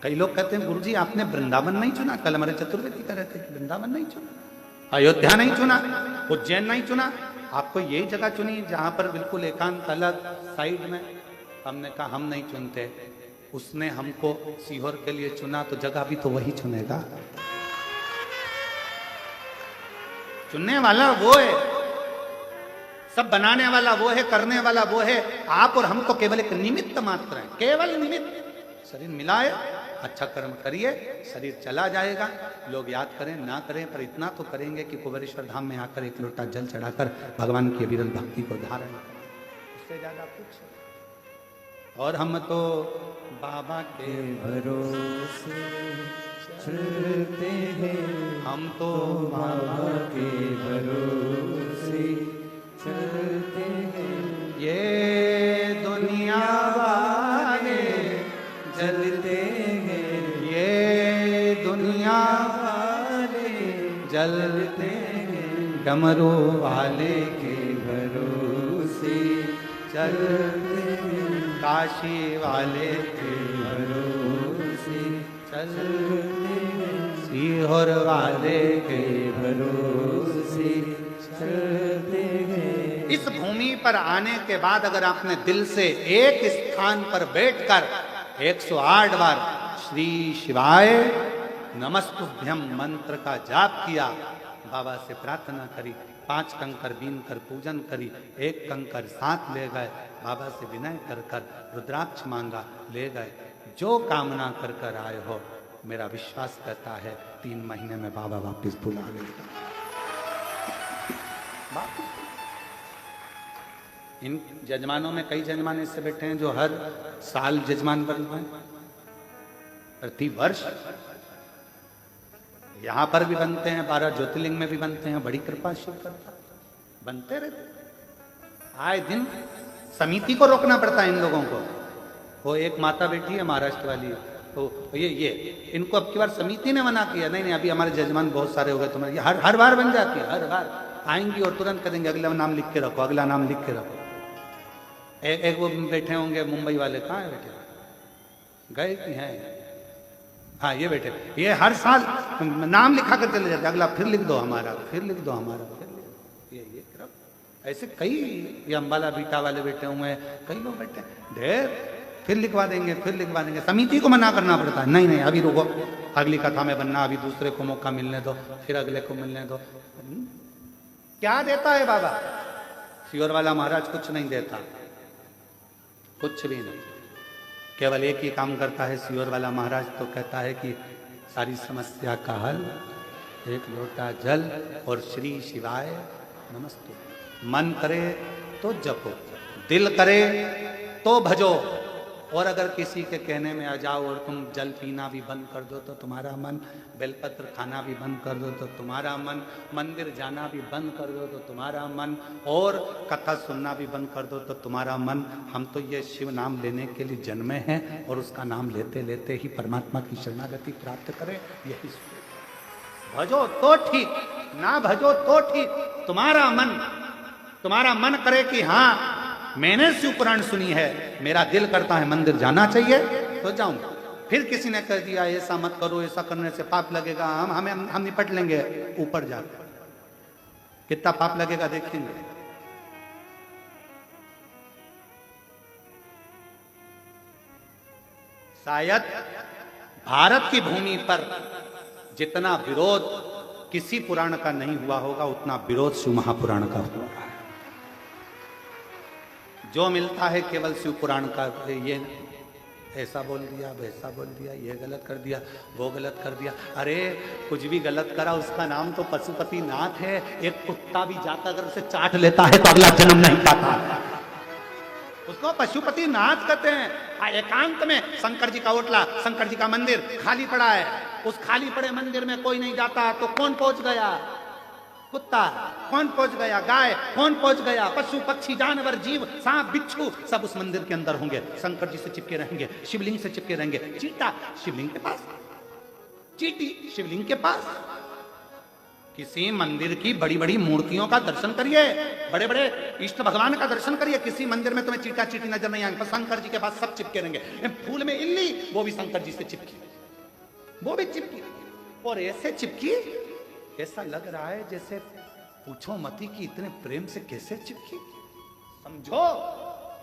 कई लोग कहते हैं गुरुजी आपने वृंदावन नहीं चुना, कल हमारे चतुर्वेदी कह रहे थे कि वृंदावन नहीं चुना, अयोध्या नहीं चुना, उज्जैन नहीं चुना, आपको यही जगह चुनी जहां पर बिल्कुल एकांत अलग साइड में। हमने कहा हम नहीं चुनते, उसने हमको सीहोर के लिए चुना, तो जगह भी तो वही चुनेगा। चुनने वाला वो है, सब बनाने वाला वो है, करने वाला वो है। आप और हम तो केवल एक निमित्त मात्र हैं, केवल निमित्त। शरीर मिला है, अच्छा कर्म करिए, शरीर चला जाएगा। लोग याद करें ना करें, पर इतना तो करेंगे कि कुबेरेश्वर धाम में आकर एक लोटा जल चढ़ाकर भगवान की अविरल भक्ति को धारण करें, उससे ज्यादा कुछ। और हम तो बाबा के भरोसे चलते हैं, हम तो बाबा के भरोसे चलते हैं। ये दुनिया वाले जलते हैं, ये दुनिया वाले जलते हैं, डमरू वाले के भरोसे चलते हैं, काशी वाले के भरोसे चलते हैं, सीहोर वाले के भरोसे चलते हैं। इस भूमि पर आने के बाद अगर आपने दिल से एक स्थान पर बैठकर 108 बार श्री शिवाय नमस्तुभ्यम मंत्र का जाप किया, बाबा से प्रार्थना करी, 5 कंकर बीन कर पूजन करी, 1 कंकर साथ ले गए, बाबा से विनय कर कर रुद्राक्ष मांगा, ले गए। जो कामना कर कर आए हो, मेरा विश्वास कहता है 3 महीने में बाबा वापिस बुला लेगा। इन जजमानों में कई जजमान ऐसे बैठे हैं जो हर साल जजमान बन रहे हैं, प्रति वर्ष यहां पर भी बनते हैं, 12 ज्योतिर्लिंग में भी बनते हैं, बड़ी कृपा शिव करता, बनते रहते। आए दिन समिति को रोकना पड़ता है इन लोगों को। वो एक माता बैठी है महाराष्ट्र वाली, तो ये इनको अब की बार समिति ने मना किया, नहीं अभी हमारे जजमान बहुत सारे हो गए, तुम्हारे हर बार बन जाती है, हर बार आएंगी और तुरंत करेंगे अगला नाम लिख के रखो, अगला नाम लिख के रखो। एक वो बैठे होंगे मुंबई वाले, कहाँ है बैठे, गए कि हैं? हाँ ये बैठे, ये हर साल नाम लिखा कर चले जाते, अगला फिर लिख दो हमारा, फिर लिख दो हमारा, फिर लिख दो। ये ऐसे कई, ये अम्बाला बीटा वाले बैठे हुए हैं, कई लोग बैठे ढेर, फिर लिखवा देंगे, फिर लिखवा देंगे। समिति को मना करना पड़ता है, नहीं अभी रुको, अगली कथा में बनना, अभी दूसरे को मौका मिलने दो, फिर अगले को मिलने दो। क्या देता है बाबा? सीहोर वाला महाराज कुछ नहीं देता, कुछ भी नहीं, केवल एक ही काम करता है सियोर वाला महाराज। तो कहता है कि सारी समस्या का हल एक लोटा जल और श्री शिवाय नमस्ते। मन करे तो जपो, दिल करे तो भजो, और अगर किसी के कहने में आ जाओ और तुम जल पीना भी बंद कर दो तो तुम्हारा मन, बेलपत्र खाना भी बंद कर दो तो तुम्हारा मन, मंदिर जाना भी बंद कर दो तो तुम्हारा मन, और कथा सुनना भी बंद कर दो तो तुम्हारा मन। हम तो ये शिव नाम लेने के लिए जन्मे हैं और उसका नाम लेते लेते ही परमात्मा की शरणागति प्राप्त करें, यही भजो तो ठीक, ना भजो तो ठीक। तुम्हारा मन करे कि हाँ मैंने शिव पुराण सुनी है, मेरा दिल करता है मंदिर जाना चाहिए तो जाऊंगा। फिर किसी ने कह दिया ऐसा मत करो, ऐसा करने से पाप लगेगा, हम निपट लेंगे, ऊपर जाकर कितना पाप लगेगा देखेंगे। शायद भारत की भूमि पर जितना विरोध किसी पुराण का नहीं हुआ होगा, उतना विरोध शिव महापुराण का हुआ है। जो मिलता है केवल शिव पुराण का, ये ऐसा बोल दिया, वैसा बोल दिया, ये गलत कर दिया, वो गलत कर दिया। अरे कुछ भी गलत करा, उसका नाम तो पशुपति नाथ है। एक कुत्ता भी जाता अगर उसे चाट लेता है तो अगला जन्म नहीं पाता, उसको पशुपति नाथ कहते हैं। एकांत में शंकर जी का ओटला, शंकर जी का मंदिर खाली पड़ा है, उस खाली पड़े मंदिर में कोई नहीं जाता तो कौन पहुंच गया? कुत्ता। कौन पहुंच गया? गाय। कौन पहुंच गया? पशु पक्षी जानवर जीव सांप बिच्छू सब उस मंदिर के अंदर होंगे, शंकर जी से चिपके रहेंगे, शिवलिंग से चिपके रहेंगे। चीता शिवलिंग के पास, चींटी शिवलिंग के पास। किसी मंदिर की बड़ी बड़ी मूर्तियों का दर्शन करिए, बड़े बड़े इष्ट भगवान का दर्शन करिए, किसी मंदिर में तुम्हें चीटा चीटी नजर नहीं आएंगे, शंकर जी के पास सब चिपके रहेंगे। फूल में इल्ली, वो भी शंकर जी से चिपकी, वो भी चिपकी, और ऐसे चिपकी ऐसा लग रहा है जैसे पूछो मती कि इतने प्रेम से कैसे चिपकी। समझो,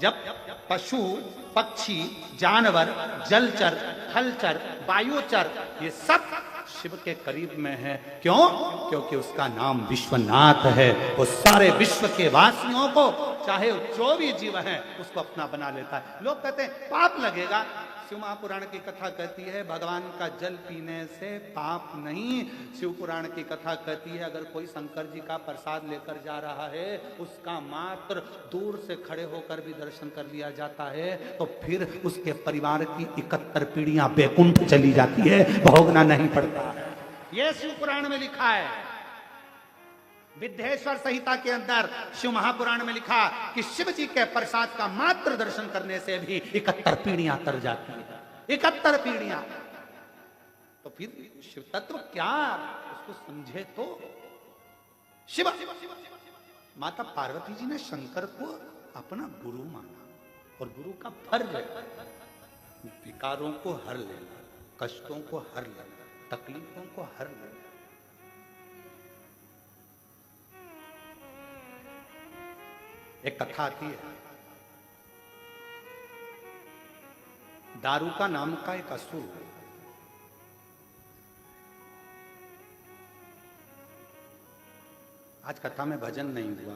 जब पशु पक्षी जानवर जलचर थलचर वायुचर ये सब शिव के करीब में है, क्यों? क्योंकि उसका नाम विश्वनाथ है। वो सारे विश्व के वासियों को, चाहे जो भी जीव है, उसको अपना बना लेता है। लोग कहते हैं पाप लगेगा। शिव महापुराण की कथा कहती है भगवान का जल पीने से पाप नहीं। शिव पुराण की कथा कहती है अगर कोई शंकर जी का प्रसाद लेकर जा रहा है, उसका मात्र दूर से खड़े होकर भी दर्शन कर लिया जाता है, तो फिर उसके परिवार की 71 पीढ़ियां बैकुंठ चली जाती है, भोगना नहीं पड़ता है। यह शिव पुराण में लिखा है। विद्येश्वर संहिता के अंदर शिव महापुराण में लिखा कि शिव जी के प्रसाद का मात्र दर्शन करने से भी 71 पीढ़ियां तर जाती है, 71 पीढ़ियां। तो फिर शिव तत्व क्या, उसको समझे तो। शिव माता पार्वती जी ने शंकर को अपना गुरु माना, और गुरु का फर्ज है विकारों को हर लेना, कष्टों को हर लेना, तकलीफों को हर लेना। एक कथा आती है, दारूका नाम का एक असुर, आज कथा में भजन नहीं हुआ,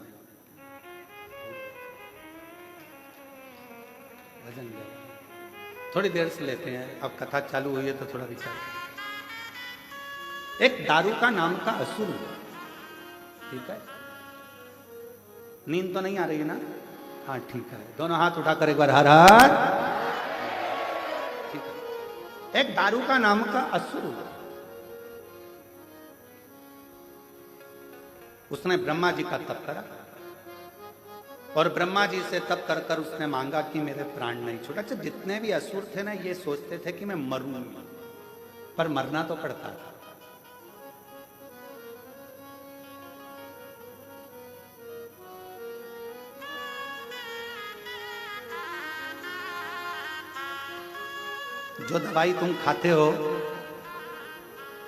भजन थोड़ी देर से लेते हैं, अब कथा चालू हुई है तो थोड़ा विचार। एक दारूका नाम का असुर, ठीक है, नींद तो नहीं आ रही है ना? हाँ ठीक है, दोनों हाथ उठाकर एक बार हर हर। ठीक है, एक दारूका नाम का असुर, उसने ब्रह्मा जी का तप करा, और ब्रह्मा जी से तप कर कर उसने मांगा कि मेरे प्राण नहीं छोड़ा। अच्छा, जितने भी असुर थे ना, ये सोचते थे कि मैं मरूंगा, पर मरना तो पड़ता था। जो दवाई तुम खाते हो,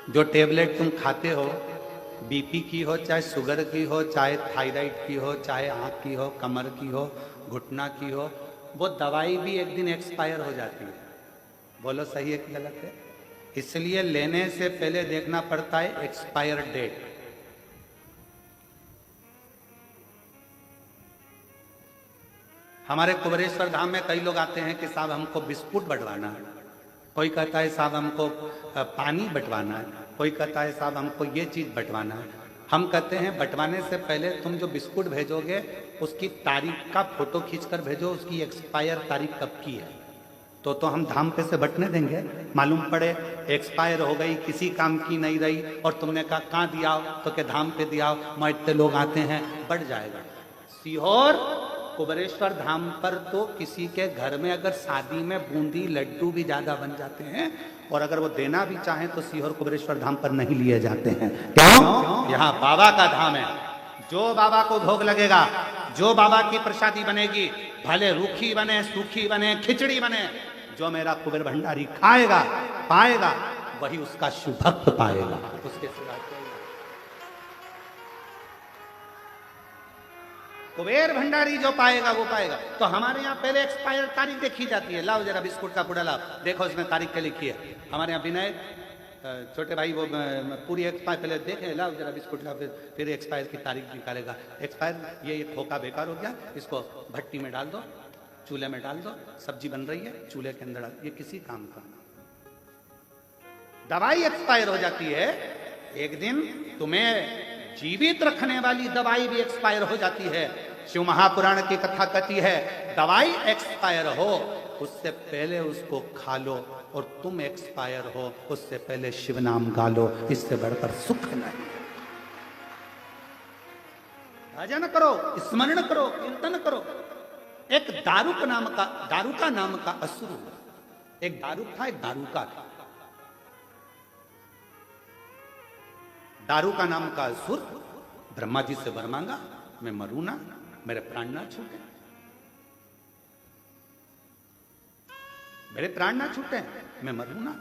जो टेबलेट तुम खाते हो, बीपी की हो, चाहे शुगर की हो, चाहे थायराइड की हो, चाहे आँख की हो, कमर की हो, घुटना की हो, वो दवाई भी एक दिन एक्सपायर हो जाती है। बोलो सही है कि गलत है? इसलिए लेने से पहले देखना पड़ता है एक्सपायर डेट। हमारे कुबेरेश्वर धाम में कई लोग आते हैं कि साहब हमको बिस्कुट बंटवाना है, कोई कहता है साहब हमको पानी बंटवाना है, कोई कहता है साहब हमको ये चीज़ बंटवाना है। हम कहते हैं बंटवाने से पहले तुम जो बिस्कुट भेजोगे उसकी तारीख का फोटो खींचकर भेजो, उसकी एक्सपायर तारीख कब की है। तो हम धाम पे से बंटने देंगे, मालूम पड़े एक्सपायर हो गई, किसी काम की नहीं रही और तुमने कहा कहाँ दिया तो के धाम पे दिया, मैं इतने लोग आते हैं, बढ़ जाएगा। सीहोर कुबेरेश्वर धाम पर तो किसी के घर में अगर शादी में बूंदी लड्डू भी ज्यादा बन जाते हैं और अगर वो देना भी चाहें तो सीहोर कुबेरेश्वर धाम पर नहीं लिए जाते हैं। क्यों? यहाँ बाबा का धाम है। जो बाबा को भोग लगेगा, जो बाबा की प्रसादी बनेगी, भले रूखी बने, सूखी बने, खिचड़ी बने, जो मेरा कुबेर भंडारी खाएगा पाएगा वही उसका शुभ भक्त पाएगा, उसके सिवा कुबेर भंडारी जो पाएगा वो पाएगा। तो हमारे यहाँ पहले एक्सपायर तारीख देखी जाती है। लाओ जरा बिस्कुट का पुड़ा लाओ, देखो इसमें तारीख क्या लिखी है। हमारे यहाँ विनय छोटे भाई वो पूरी एक्सपायर पहले देखे, लाओ जरा बिस्कुट लाओ, फिर एक्सपायर की तारीख निकालेगा। एक्सपायर ये खोखा बेकार हो गया, इसको भट्टी में डाल दो, चूल्हे में डाल दो, सब्जी बन रही है चूल्हे के अंदर डाल, ये किसी काम का। दवाई एक्सपायर हो जाती है, एक दिन तुम्हें जीवित रखने वाली दवाई भी एक्सपायर हो जाती है। शिव महापुराण की कथा कहती है दवाई एक्सपायर हो उससे पहले उसको खा लो और तुम एक्सपायर हो उससे पहले शिव नाम गा लो, इससे बढ़कर सुख नहीं। भजन करो, स्मरण करो, कीर्तन करो। एक दारुक नाम का असुर हुआ। एक दारुक था, एक दारुका था। दारुका नाम का असुर ब्रह्मा जी से वर मांगा, मैं मरूं ना, मेरे प्राण ना छूटे, मेरे प्राण ना छूटे, मैं मरूं ना।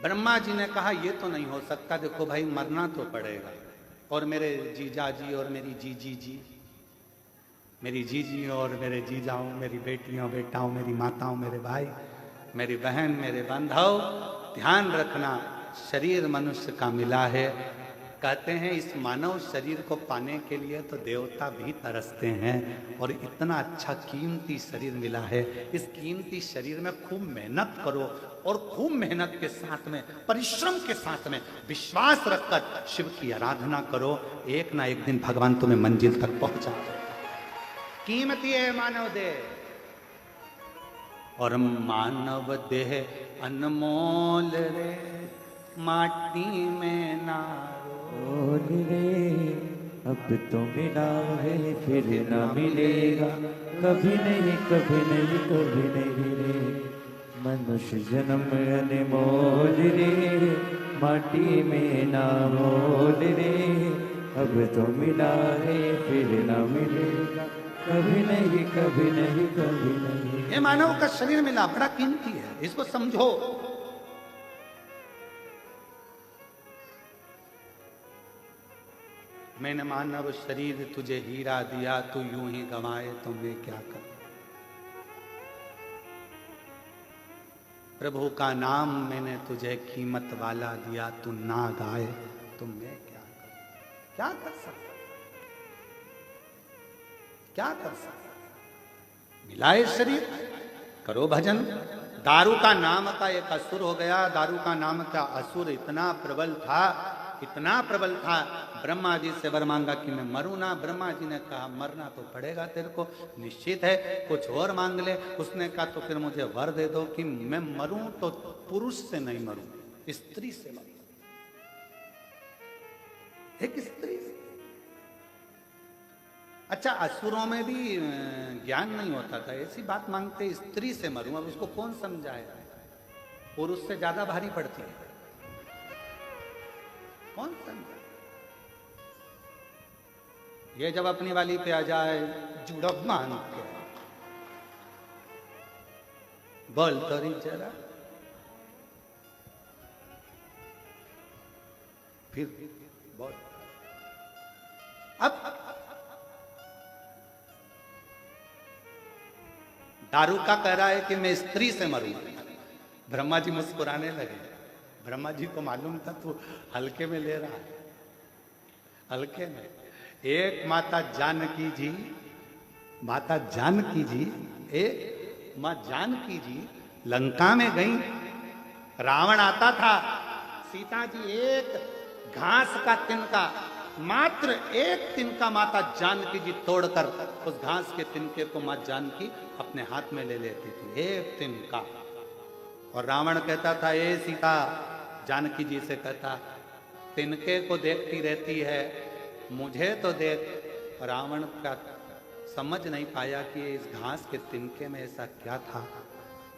ब्रह्मा जी ने कहा ये तो नहीं हो सकता, देखो भाई मरना तो पड़ेगा। और मेरे जीजा जी और मेरी जीजी जी, मेरी जीजी और मेरे जीजाओं, मेरी बेटियों बेटाओं, मेरी माताओं, मेरे भाई, मेरी बहन, मेरे बांधव, ध्यान रखना शरीर मनुष्य का मिला है। कहते हैं इस मानव शरीर को पाने के लिए तो देवता भी तरसते हैं और इतना अच्छा कीमती शरीर मिला है। इस कीमती शरीर में खूब मेहनत करो और खूब मेहनत के साथ में, परिश्रम के साथ में विश्वास रखकर शिव की आराधना करो। एक ना एक दिन भगवान तुम्हें मंजिल तक पहुंचा दे। कीमती है मानव देह और मानव देह अनमोल रे, माटी में ना रोल रे, अब तो मिला है फिर ना मिलेगा, कभी नहीं कभी नहीं कभी नहीं रे। मनुष्य जन्म अनमोल रे, माटी में ना मोल रे, अब तो मिला है फिर ना मिलेगा, कभी नहीं कभी नहीं कभी नहीं। ये मानव का शरीर मिला बड़ा कीमती है, इसको समझो। मैंने मानव शरीर तुझे हीरा दिया, तू यूं ही गंवाए तो मैं क्या करूं। प्रभु का नाम मैंने तुझे कीमत वाला दिया, तू ना गाए तो मैं क्या करूं। क्या कर सकता, क्या कर सकता। मिलाए शरीर, करो भजन। दारू का नाम का एक असुर हो गया। दारू का नाम का असुर इतना प्रबल था, इतना प्रबल था, ब्रह्मा जी से वर मांगा कि मैं मरूं ना। ब्रह्मा जी ने कहा मरना तो पड़ेगा तेरे को, निश्चित है, कुछ और मांग ले। उसने कहा तो फिर मुझे वर दे दो कि मैं मरूं तो पुरुष से नहीं मरूं, स्त्री से मरूं, एक स्त्री से। अच्छा, असुरों में भी ज्ञान नहीं होता था, ऐसी बात मांगते स्त्री से मरूं। अब उसको कौन समझाए, पुरुष से ज्यादा भारी पड़ती है, कौन समझाए। ये जब अपनी वाली पे आ जाए जुड़ब मान के, बोल तरी जरा, फिर बोल। अब दारू का कह रहा है कि मैं स्त्री से मरूं। ब्रह्मा जी मुस्कुराने लगे। ब्रह्मा जी को मालूम था तू हल्के में ले रहा है, हल्के में। एक माता जानकी जी माता जानकी जी, माँ जानकी जी लंका में गई, रावण आता था, सीता जी एक घास का तिनका, मात्र एक तिनका माता जानकी जी तोड़कर उस घास के तिनके को माँ जानकी अपने हाथ में ले लेती थी, एक तिनका। और रावण कहता था, ए सीता, जानकी जी से कहता, तिनके को देखती रहती है, मुझे तो देख। रावण का समझ नहीं पाया कि इस घास के तिनके में ऐसा क्या था।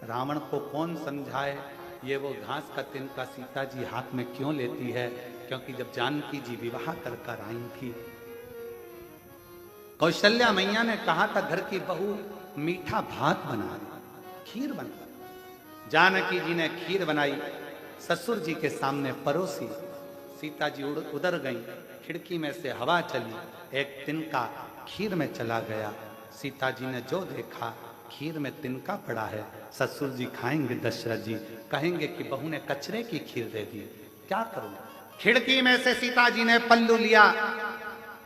रावण को कौन समझाए ये वो घास का तिनका सीता जी हाथ में क्यों लेती है, क्योंकि जब जानकी जी विवाह कर आई थी, कौशल्या मैया ने कहा था घर की बहू मीठा भात बना दे, खीर बना। जानकी जी ने खीर बनाई, ससुर जी के सामने परोसी। सीता जी उधर गई, खिड़की में से हवा चली, एक तिनका खीर में चला गया। सीता जी ने जो देखा, खीर में तिनका पड़ा है। ससुर जी खाएंगे, दशरथ जी कहेंगे कि बहू ने कचरे की खीर दे दी, क्या करूं। खिड़की में से सीता जी ने पल्लू लिया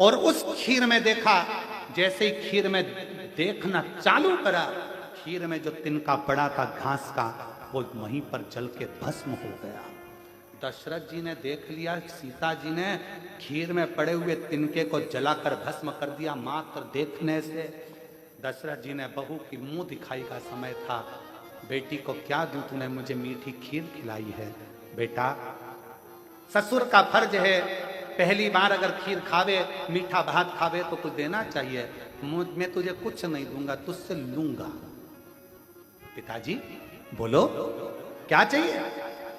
और उस खीर में देखा। जैसे ही खीर में देखना चालू करा, खीर में जो तिनका पड़ा था घास का, वो वहीं पर जल के भस्म हो गया। दशरथ जी ने देख लिया, सीता जी ने खीर में पड़े हुए तिनके को जलाकर भस्म कर दिया मात्र देखने से। दशरथ जी ने बहू की मुंह दिखाई का समय था, बेटी को क्या दूं, तूने मुझे मीठी खीर खिलाई है। बेटा, ससुर का फर्ज है, पहली बार अगर खीर खावे, मीठा भात खावे तो कुछ देना चाहिए। मैं तुझे कुछ नहीं दूंगा, तुझसे लूंगा। पिताजी बोलो क्या चाहिए।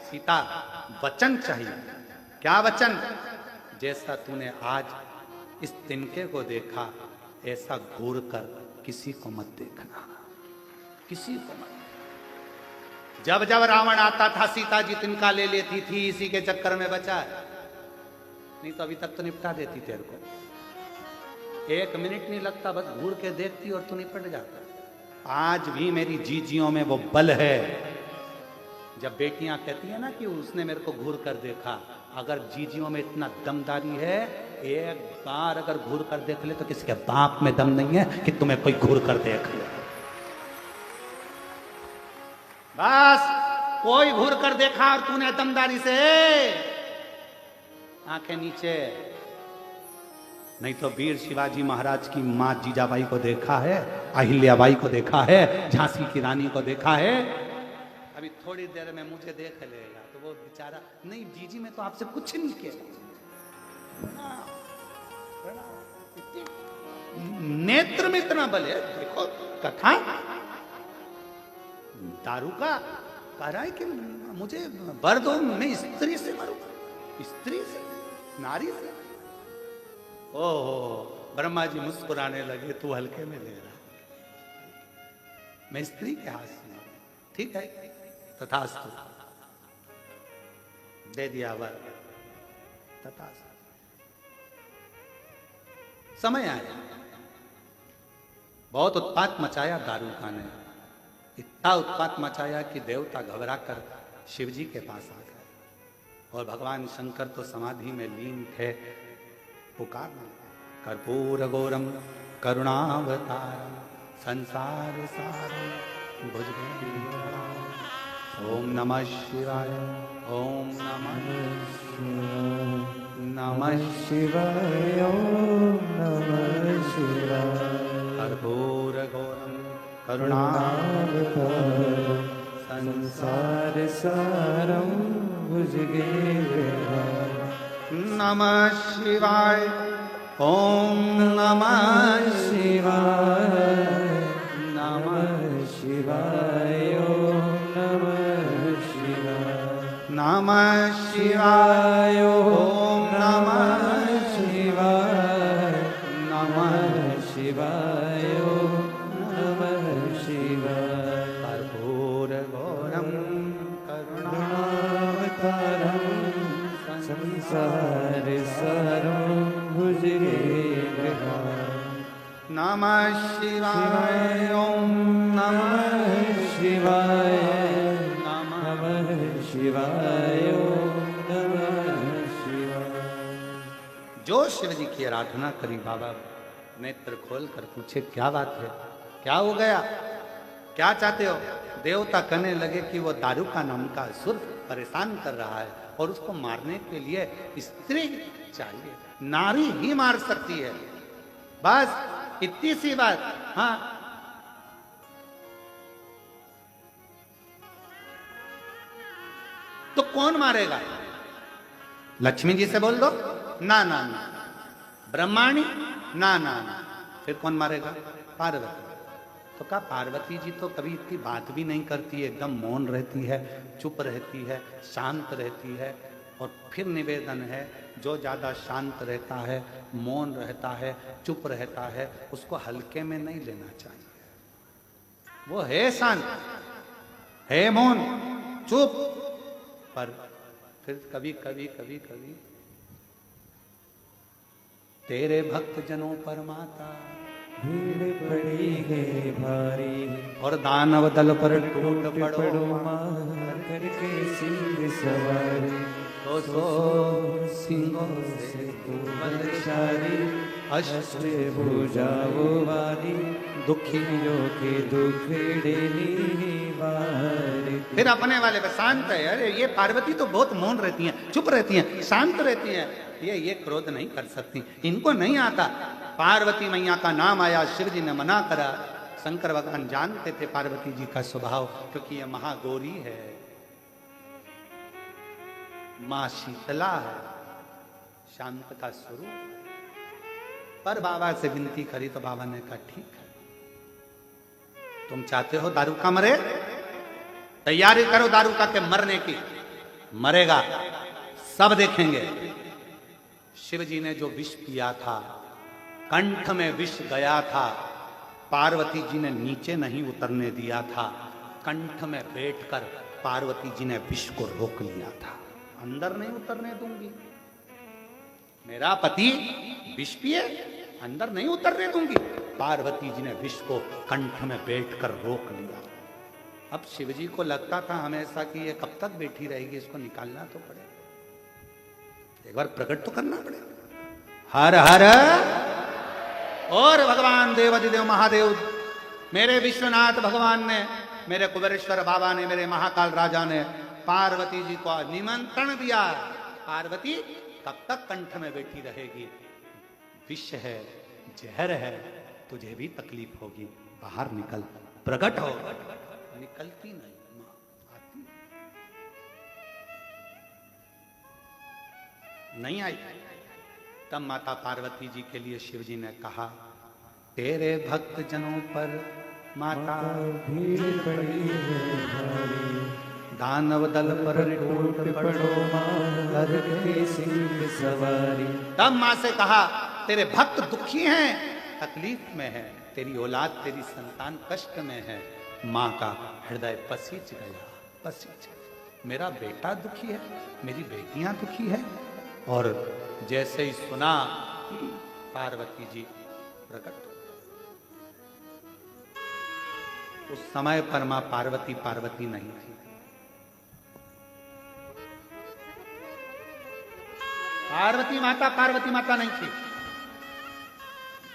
सीता, वचन चाहिए। क्या वचन। जैसा तूने आज इस तिनके को देखा, ऐसा घूर कर किसी को मत देखना, किसी को मत। जब जब रावण आता था, सीता जी तिनका ले लेती थी, इसी के चक्कर में बचा है। नहीं तो अभी तक तो निपटा देती तेरे को। 1 मिनट नहीं लगता, बस घूर के देखती और तू निपट जाता। आज भी मेरी जीजियों में वो बल है। जब बेटियां कहती है ना कि उसने मेरे को घूर कर देखा, अगर जीजियों में इतना दमदारी है, एक बार अगर घूर कर देख ले तो किसी के बाप में दम नहीं है कि तुम्हें कोई घूर कर देख ले। बस कोई घूर कर देखा और तूने दमदारी से आंखें नीचे। नहीं तो वीर शिवाजी महाराज की मां जीजाबाई को देखा है, अहिल्याबाई को देखा है, झांसी की रानी को देखा है। अभी थोड़ी देर में मुझे देख लेगा तो वो बेचारा, नहीं जीजी मैं तो आपसे कुछ नहीं किया। नेत्र में इतना बल है। देखो कथा, दारू का कह रहा है कि मुझे वर दो, मैं स्त्री से मरूं, स्त्री से, नारी से। ओहो, ब्रह्मा जी मुस्कुराने लगे, तू हल्के में ले रहा, मैं स्त्री के हाथ में। ठीक है, तथास्तु, दे दिया वर, तथास्तु। समय आया, बहुत उत्पात मचाया दारूका ने, इतना उत्पात मचाया कि देवता घबरा कर शिव जी के पास आ गए और भगवान शंकर तो समाधि में लीन थे। पुकारना, कर्पूर गौरम करुणावतारम संसार सारम भुजगेन्द्रहारम। ओम नमः शिवाय, ओम नमः नमः शिवाय, ओम नमः शिवाय। कर्पूर गौरम करुणावतारम संसार सारम भुजगेन्द्रहारम। नमः शिवाय, ओम नमः शिवाय, नमः शिवाय, ओम नमः शिवाय, नमः शिवाय, ओम नमः शिवाय, नमः शिवाय, ओम नमः शिवाय। कर्पूर गौरम करुणावतारम संसार सारम भुजगेन्द्रहारम। नमः शिवाय, ओम नमः शिवाय, नमः शिवाय, ओम नमः शिवाय। जो शिव जी की आराधना करी बाबा, नेत्र खोल कर पूछे क्या बात है, क्या हो गया, क्या चाहते हो। देवता कहने लगे कि वो दारूका नाम का असुर परेशान कर रहा है और उसको मारने के लिए स्त्री चाहिए, नारी ही मार सकती है, बस इतनी सी बात। हाँ, तो कौन मारेगा? लक्ष्मी जी से बोल दो, ना ना ना। ब्रह्माणी, ना ना ना। फिर कौन मारेगा? पार्वती। तो कहा पार्वती जी तो कभी इतनी बात भी नहीं करती है, एकदम मौन रहती है, चुप रहती है, शांत रहती है। और फिर निवेदन है, जो ज़्यादा शांत रहता है, मौन रहता है, चुप रहता है, उसको हल्के में नहीं लेना चाहिए। वो है शांत, है मौन, चुप, पर फिर कभी कभी कभी कभी तेरे भक्त जनों पर माता भीड़ पड़ी है भारी, और दानव दल पर टूट पड़ो मार करके सिंह सवारी, तो सो सिंहों से बलशाली अष्ट भुजाओं वाली, दुखियों के दुख डेली वारी। फिर अपने वाले पे शांत है। अरे ये पार्वती तो बहुत मौन रहती हैं, चुप रहती हैं, शांत रहती हैं, ये क्रोध नहीं कर सकती, इनको नहीं आता। पार्वती मैया का नाम आया, शिव जी ने मना करा। शंकर भगवान जानते थे पार्वती जी का स्वभाव, क्योंकि ये महागौरी है, मां शीतला है, शांत का स्वरूप। पर बाबा से विनती करी तो बाबा ने कहा ठीक है, तुम चाहते हो दारूका मरे, तैयारी करो दारूका के मरने की, मरेगा, सब देखेंगे। शिव जी ने जो विष पिया था, कंठ में विष गया था, पार्वती जी ने नीचे नहीं उतरने दिया था, कंठ में बैठकर पार्वती जी ने विष को रोक लिया था। अंदर नहीं उतरने दूंगी, मेरा पति विष पिए, अंदर नहीं उतरने दूंगी। पार्वती जी ने विष को कंठ में बैठकर रोक लिया। अब शिवजी को लगता था हमेशा कि ये कब तक बैठी रहेगी, इसको निकालना तो पड़ेगा, एक बार प्रकट तो करना पड़ेगा। हर हर। और भगवान देवाधिदेव महादेव, मेरे विश्वनाथ भगवान ने, मेरे कुबेरेश्वर बाबा ने, मेरे महाकाल राजा ने पार्वती जी को निमंत्रण दिया। पार्वती कब तक कंठ में बैठी रहेगी, विष है, जहर है, तुझे भी तकलीफ होगी, बाहर निकल, प्रकट हो। निकलती नहीं, मां आती नहीं आई। तब माता पार्वती जी के लिए शिव जी ने कहा, तेरे भक्त जनों पर माता भीड़ पड़ी है भारी, दानव दल पर टूट पड़ो मार करके सिंह सवारी। तब मां से कहा, तेरे भक्त दुखी हैं, तकलीफ में है, तेरी औलाद, तेरी संतान कष्ट में है। मां का हृदय पसीज गया, पसीज। मेरा बेटा दुखी है, मेरी बेटियां दुखी है। और जैसे ही सुना, पार्वती जी प्रकट। उस समय पर मां पार्वती पार्वती नहीं थी। पार्वती माता नहीं थी।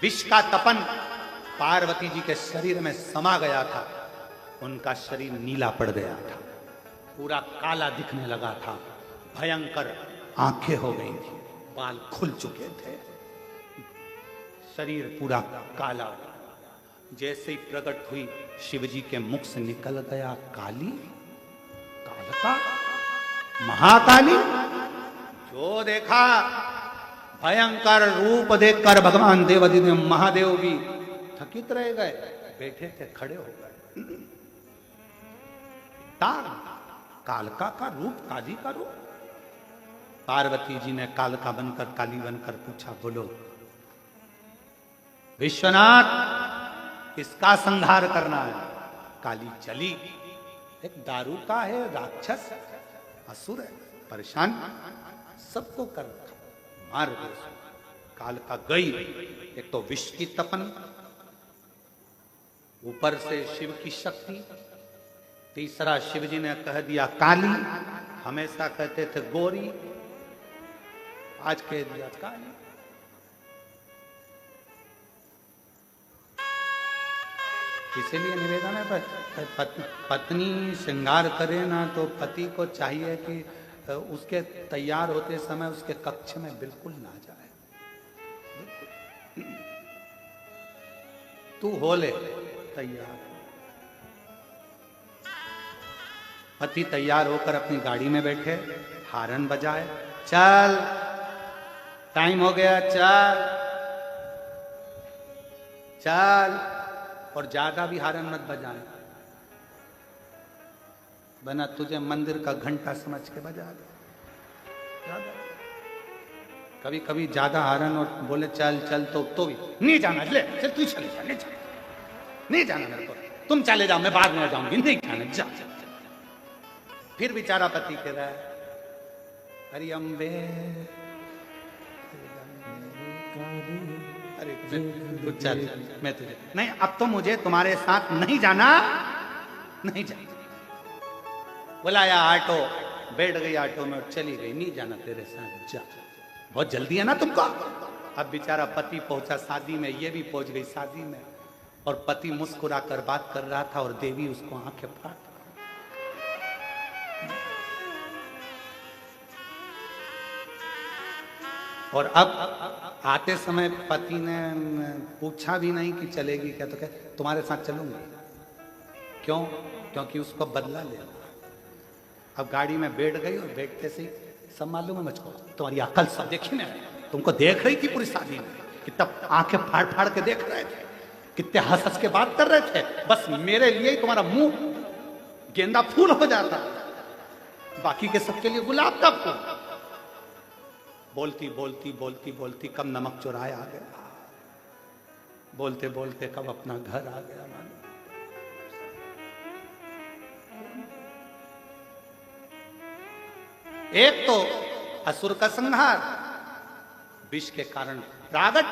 विष का तपन पार्वती जी के शरीर में समा गया था, उनका शरीर नीला पड़ गया था, पूरा काला दिखने लगा था, भयंकर आंखें हो गई थी, बाल खुल चुके थे, शरीर पूरा काला। जैसे ही प्रकट हुई, शिवजी के मुख से निकल गया काली, कालका, महाकाली। जो देखा, भयंकर रूप देखकर भगवान देवाधिदेव महादेव भी थकित रह गए, बैठे थे खड़े हो गए। कालका का रूप, काली का रूप। पार्वती जी ने कालका बनकर, काली बनकर पूछा, बोलो विश्वनाथ, इसका संहार करना है। काली चली। एक दारू का है, राक्षस असुर है, परेशान, सबको कर रखा, मार दे। कालका गई। एक तो विष की तपन, ऊपर से शिव की शक्ति, तीसरा शिव जी ने कह दिया काली, हमेशा कहते थे गोरी, आज कह दिया काली। इसीलिए निवेदन है पत्नी श्रृंगार करे ना तो पति को चाहिए कि उसके तैयार होते समय उसके कक्ष में बिल्कुल ना जाए। तू हो ले तैयार। पति तैयार होकर अपनी गाड़ी में बैठे, हारन बजाए, चल टाइम हो गया, चल चल, और ज्यादा भी हारन मत बजाए, बना तुझे मंदिर का घंटा समझ के बजा दे। कभी कभी ज्यादा हारन और बोले चल चल तो भी नहीं जाना, ले चल तू चले जा, नहीं जाना मेरे को, तुम चले जाओ मैं बाद में जाऊंगी, नहीं जाना, जा। फिर बेचारा पति कह रहा है हरि अम्बे, अरे तू चल, मैं तुझे नहीं, अब तो मुझे तुम्हारे साथ नहीं जाना, नहीं जाना। बुलाया ऑटो, बैठ गई ऑटो में और चली गई, नहीं जाना तेरे साथ, जा, बहुत जल्दी है ना तुमको। अब बेचारा पति पहुंचा शादी में, ये भी पहुंच गई शादी में, और पति मुस्कुरा कर बात कर रहा था और देवी उसको आंखें फाड़। और अब आते समय पति ने पूछा भी नहीं कि चलेगी क्या, तो क्या तुम्हारे साथ चलूंगा। क्यों? क्योंकि उसको बदला लेना। अब गाड़ी में बैठ गई और बैठते से ही सब मालूम है मुझको, तुम्हारी अकल सब देखी ना, तुमको देख रही थी पूरी शादी में, कितना आंखें फाड़ फाड़ के देख रहे थे, कितने हंस हंस के बात कर रहे थे, बस मेरे लिए ही तुम्हारा मुंह गेंदा फूल हो जाता, बाकी के सबके लिए गुलाब का फूल। बोलती बोलती बोलती बोलती कब नमक चुराया आ गया, बोलते बोलते कब अपना घर आ गया। मानो एक तो असुर का संहार, विष के कारण प्रागट,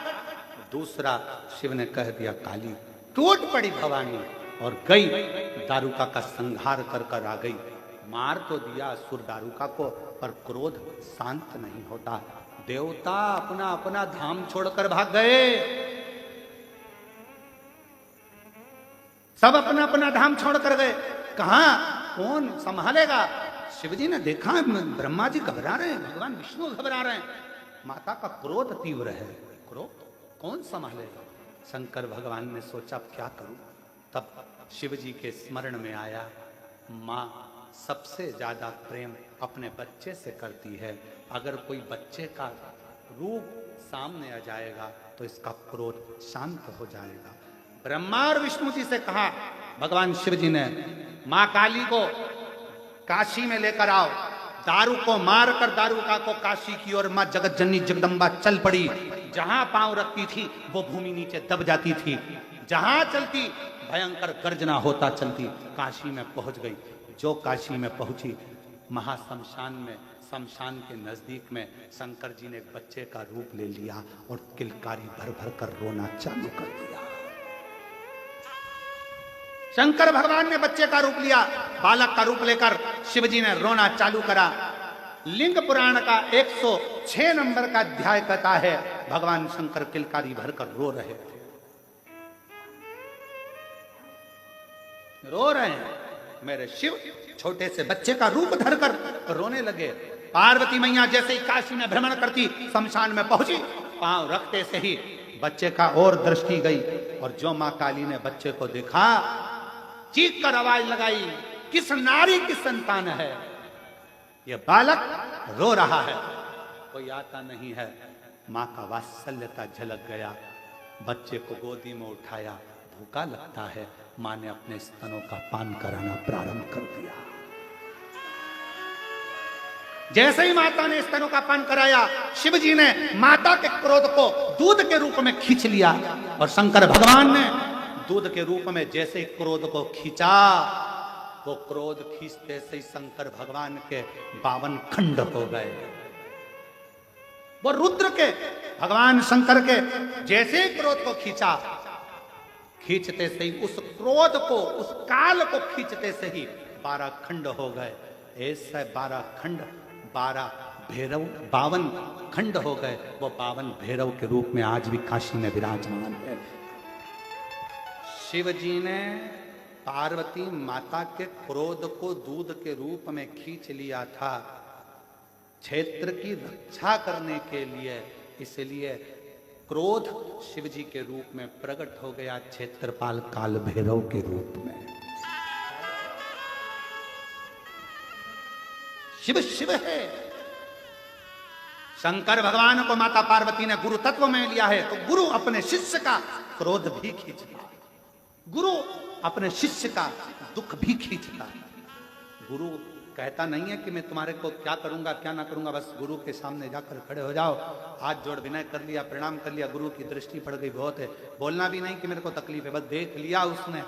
दूसरा शिव ने कह दिया काली, टूट पड़ी भवानी और गई, दारुका का संहार कर कर आ गई। मार तो दिया असुर दारुका को, पर क्रोध शांत नहीं होता। देवता अपना अपना धाम छोड़कर भाग गए, सब अपना अपना धाम छोड़कर गए। कहां कौन संभालेगा? शिवजी ने देखा ब्रह्मा जी घबरा रहे हैं, भगवान विष्णु घबरा रहे हैं, माता का क्रोध तीव्र है, क्रोध कौन संभालेगा? शंकर भगवान ने सोचा क्या करूं, तब शिवजी के स्मरण में आया, माँ सबसे ज्यादा प्रेम अपने बच्चे से करती है, अगर कोई बच्चे का रूप सामने आ जाएगा तो इसका क्रोध शांत हो जाएगा। ब्रह्मा और विष्णु जी से कहा भगवान शिव जी ने, माँ काली को काशी में लेकर आओ। दारू को मार कर दारुका को काशी की ओर माँ जगत जननी जगदम्बा चल पड़ी। जहां पांव रखती थी वो भूमि नीचे दब जाती थी, जहां चलती भयंकर गर्जना होता चलती। काशी में पहुंच गई। जो काशी में पहुंची, महाशमशान में, शमशान के नजदीक में शंकर जी ने एक बच्चे का रूप ले लिया और किलकारी भर भर कर रोना चालू कर दिया। शंकर भगवान ने बच्चे का रूप लिया, बालक का रूप लेकर शिवजी ने रोना चालू करा। लिंग पुराण का 106 नंबर का अध्याय कहता है, भगवान शंकर किलकारी भरकर रो रहे थे, रो रहे हैं। मेरे शिव छोटे से बच्चे का रूप धरकर रोने लगे। पार्वती मैया जैसे ही काशी में भ्रमण करती, शमशान में पहुंची, पांव रखते से ही बच्चे का और दृष्टि गई, और जो मां काली ने बच्चे को देखा, चीख कर आवाज लगाई, किस नारी की संतान है ये? बालक रो रहा है, कोई आता नहीं है। मां का वात्सल्यता झलक गया, बच्चे को गोदी में उठाया, भूखा लगता है। मां ने अपने स्तनों का पान कराना प्रारंभ कर दिया। जैसे ही माता ने स्तनों का पान कराया, शिवजी ने माता के क्रोध को दूध के रूप में खींच लिया, और शंकर भगवान ने दूध के रूप में जैसे ही क्रोध को खींचा, वो क्रोध खींचते से ही शंकर भगवान के 52 खंड हो गए। वो रुद्र के, भगवान शंकर के जैसे ही क्रोध को खींचा, खींचते से ही उस क्रोध को, उस काल को खींचते से ही 12 खंड हो गए। ऐसे 12 खंड, 12 भैरव, 52 खंड हो गए। वो 52 भैरव के रूप में आज भी काशी में विराजमान है। शिव जी ने पार्वती माता के क्रोध को दूध के रूप में खींच लिया था क्षेत्र की रक्षा करने के लिए, इसलिए क्रोध शिव जी के रूप में प्रकट हो गया क्षेत्रपाल काल भैरव के रूप में। शिव शिव है। शंकर भगवान को माता पार्वती ने गुरु तत्व में लिया है, तो गुरु अपने शिष्य का क्रोध भी खींचता, गुरु अपने शिष्य का दुख भी खींचता। गुरु कहता नहीं है कि मैं तुम्हारे को क्या करूंगा क्या ना करूंगा, बस गुरु के सामने जाकर खड़े हो जाओ, हाथ जोड़ विनय कर लिया, प्रणाम कर लिया, गुरु की दृष्टि पड़ गई बहुत है, बोलना भी नहीं कि मेरे को तकलीफ है, बस देख लिया उसने।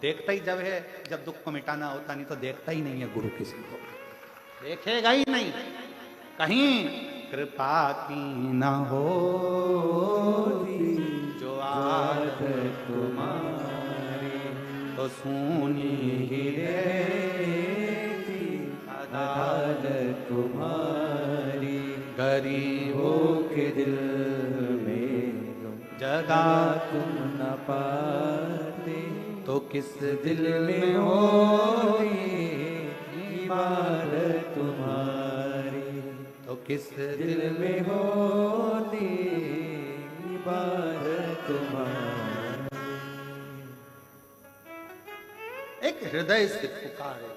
देखता ही जब है, जब दुख को मिटाना होता, नहीं तो देखता ही नहीं है गुरु किसी को, देखेगा ही नहीं। कहीं कृपा की न हो जो आदत तुम्हारी, तो सुनी ही आदत तुम्हारी, गरीबों के दिल में जगा तुम न पाते, तो किस दिल में होती इबादत तुम्हारी, तो किस दिल में होती इबादत तुम्हारी। एक हृदय से पुकारे